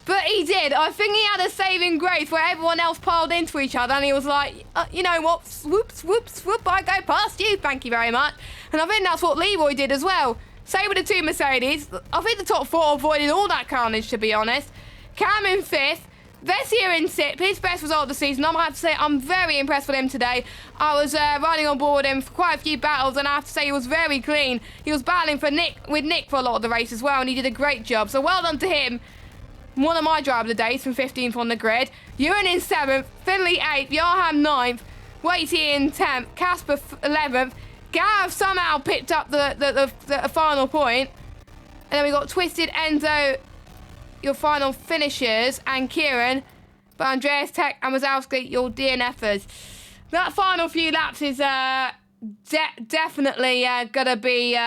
but he did. I think he had a saving grace where everyone else piled into each other and he was like, you know what, swoop, swoop, swoop, I go past you, thank you very much. And I think that's what Leroy did as well. Same with the two Mercedes. I think the top four avoided all that carnage, to be honest. Cam in fifth. Vessier in sixth, his best result of the season. I'm going to have to say I'm very impressed with him today. I was riding on board with him for quite a few battles, and I have to say he was very clean. He was battling with Nick for a lot of the race as well, and he did a great job. So well done to him. One of my driver of the days from 15th on the grid. Ewan in 7th, Finley 8th, Yarham 9th, Waity in 10th, Casper 11th. Gav somehow picked up the final point. And then we got Twisted, Enzo, your final finishers, and Kieran, but Andreas, Tech, and Wazowski, your DNFers. That final few laps is definitely going to be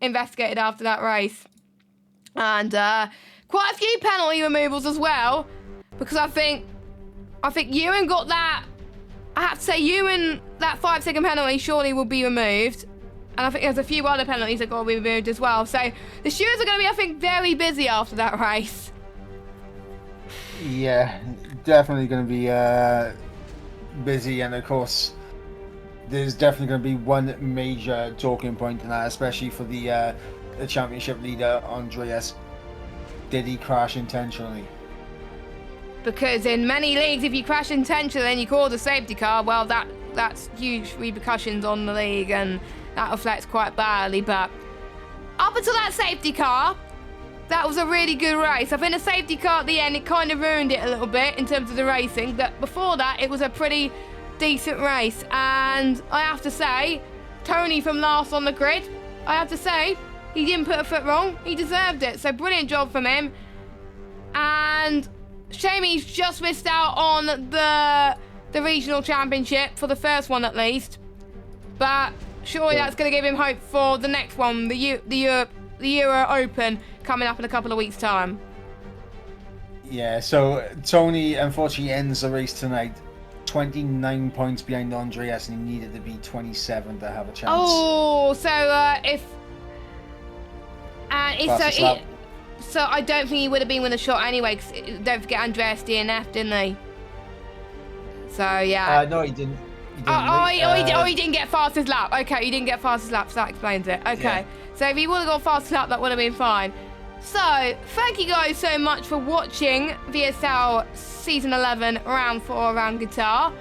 investigated after that race. And quite a few penalty removals as well, because I think Ewan got that. I have to say, Ewan, that 5-second penalty surely will be removed. And I think there's a few other penalties that got to be removed as well. So the stewards are going to be, I think, very busy after that race. Yeah, definitely going to be busy, and of course, there's definitely going to be one major talking point in that, especially for the championship leader, Andreas. Did he crash intentionally? Because in many leagues, if you crash intentionally and you cause a safety car, well, that's huge repercussions on the league, and that reflects quite badly. But up until that safety car, that was a really good race. I think the safety car at the end, it kind of ruined it a little bit in terms of the racing. But before that, it was a pretty decent race. And I have to say, Tony from last on the grid, I have to say, he didn't put a foot wrong. He deserved it. So brilliant job from him. And shame he's just missed out on the regional championship for the first one at least. But surely that's going to give him hope for the next one, the Euro Open, coming up in a couple of weeks' time. Yeah, so Tony unfortunately ends the race tonight 29 points behind Andreas, and he needed to be 27 to have a chance. Oh, so so I don't think he would have been with a shot anyway, because don't forget Andreas DNF, didn't he? So yeah. No, he didn't. He didn't get fastest lap. Okay, he didn't get fastest lap, so that explains it. Okay, yeah. So if he would have got fastest lap, that would have been fine. So, thank you guys so much for watching VSL Season 11, Round 4, Round Qatar.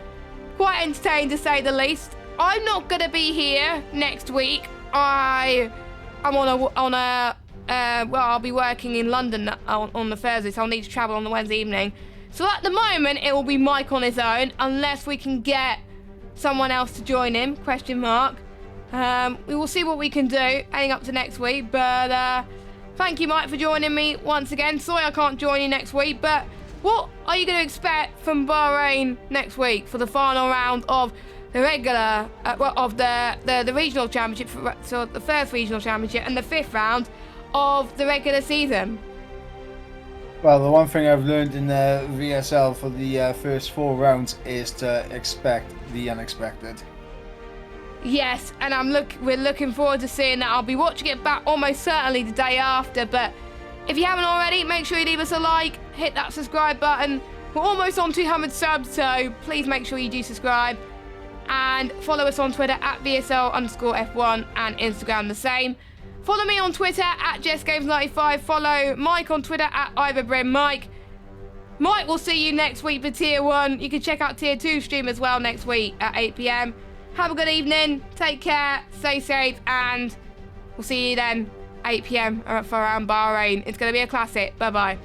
Quite entertaining to say the least. I'm not going to be here next week. I'm I'll be working in London on the Thursday, so I'll need to travel on the Wednesday evening. So at the moment, it will be Mike on his own, unless we can get someone else to join him, question mark. We will see what we can do heading up to next week, but thank you, Mike, for joining me once again. Sorry I can't join you next week, but what are you going to expect from Bahrain next week for the final round of the regular, of the regional championship, so the first regional championship and the 5th round of the regular season? Well, the one thing I've learned in the VSL for the first 4 rounds is to expect the unexpected. Yes, and we're looking forward to seeing that. I'll be watching it back almost certainly the day after, but if you haven't already, make sure you leave us a like, hit that subscribe button. We're almost on 200 subs, so please make sure you do subscribe. And follow us on Twitter at VSL_F1 and Instagram the same. Follow me on Twitter at JessGames95. Follow Mike on Twitter at IvorBrimMike. Mike will see you next week for Tier 1. You can check out Tier 2 stream as well next week at 8 PM. Have a good evening. Take care. Stay safe. And we'll see you then 8 PM for around Bahrain. It's going to be a classic. Bye-bye.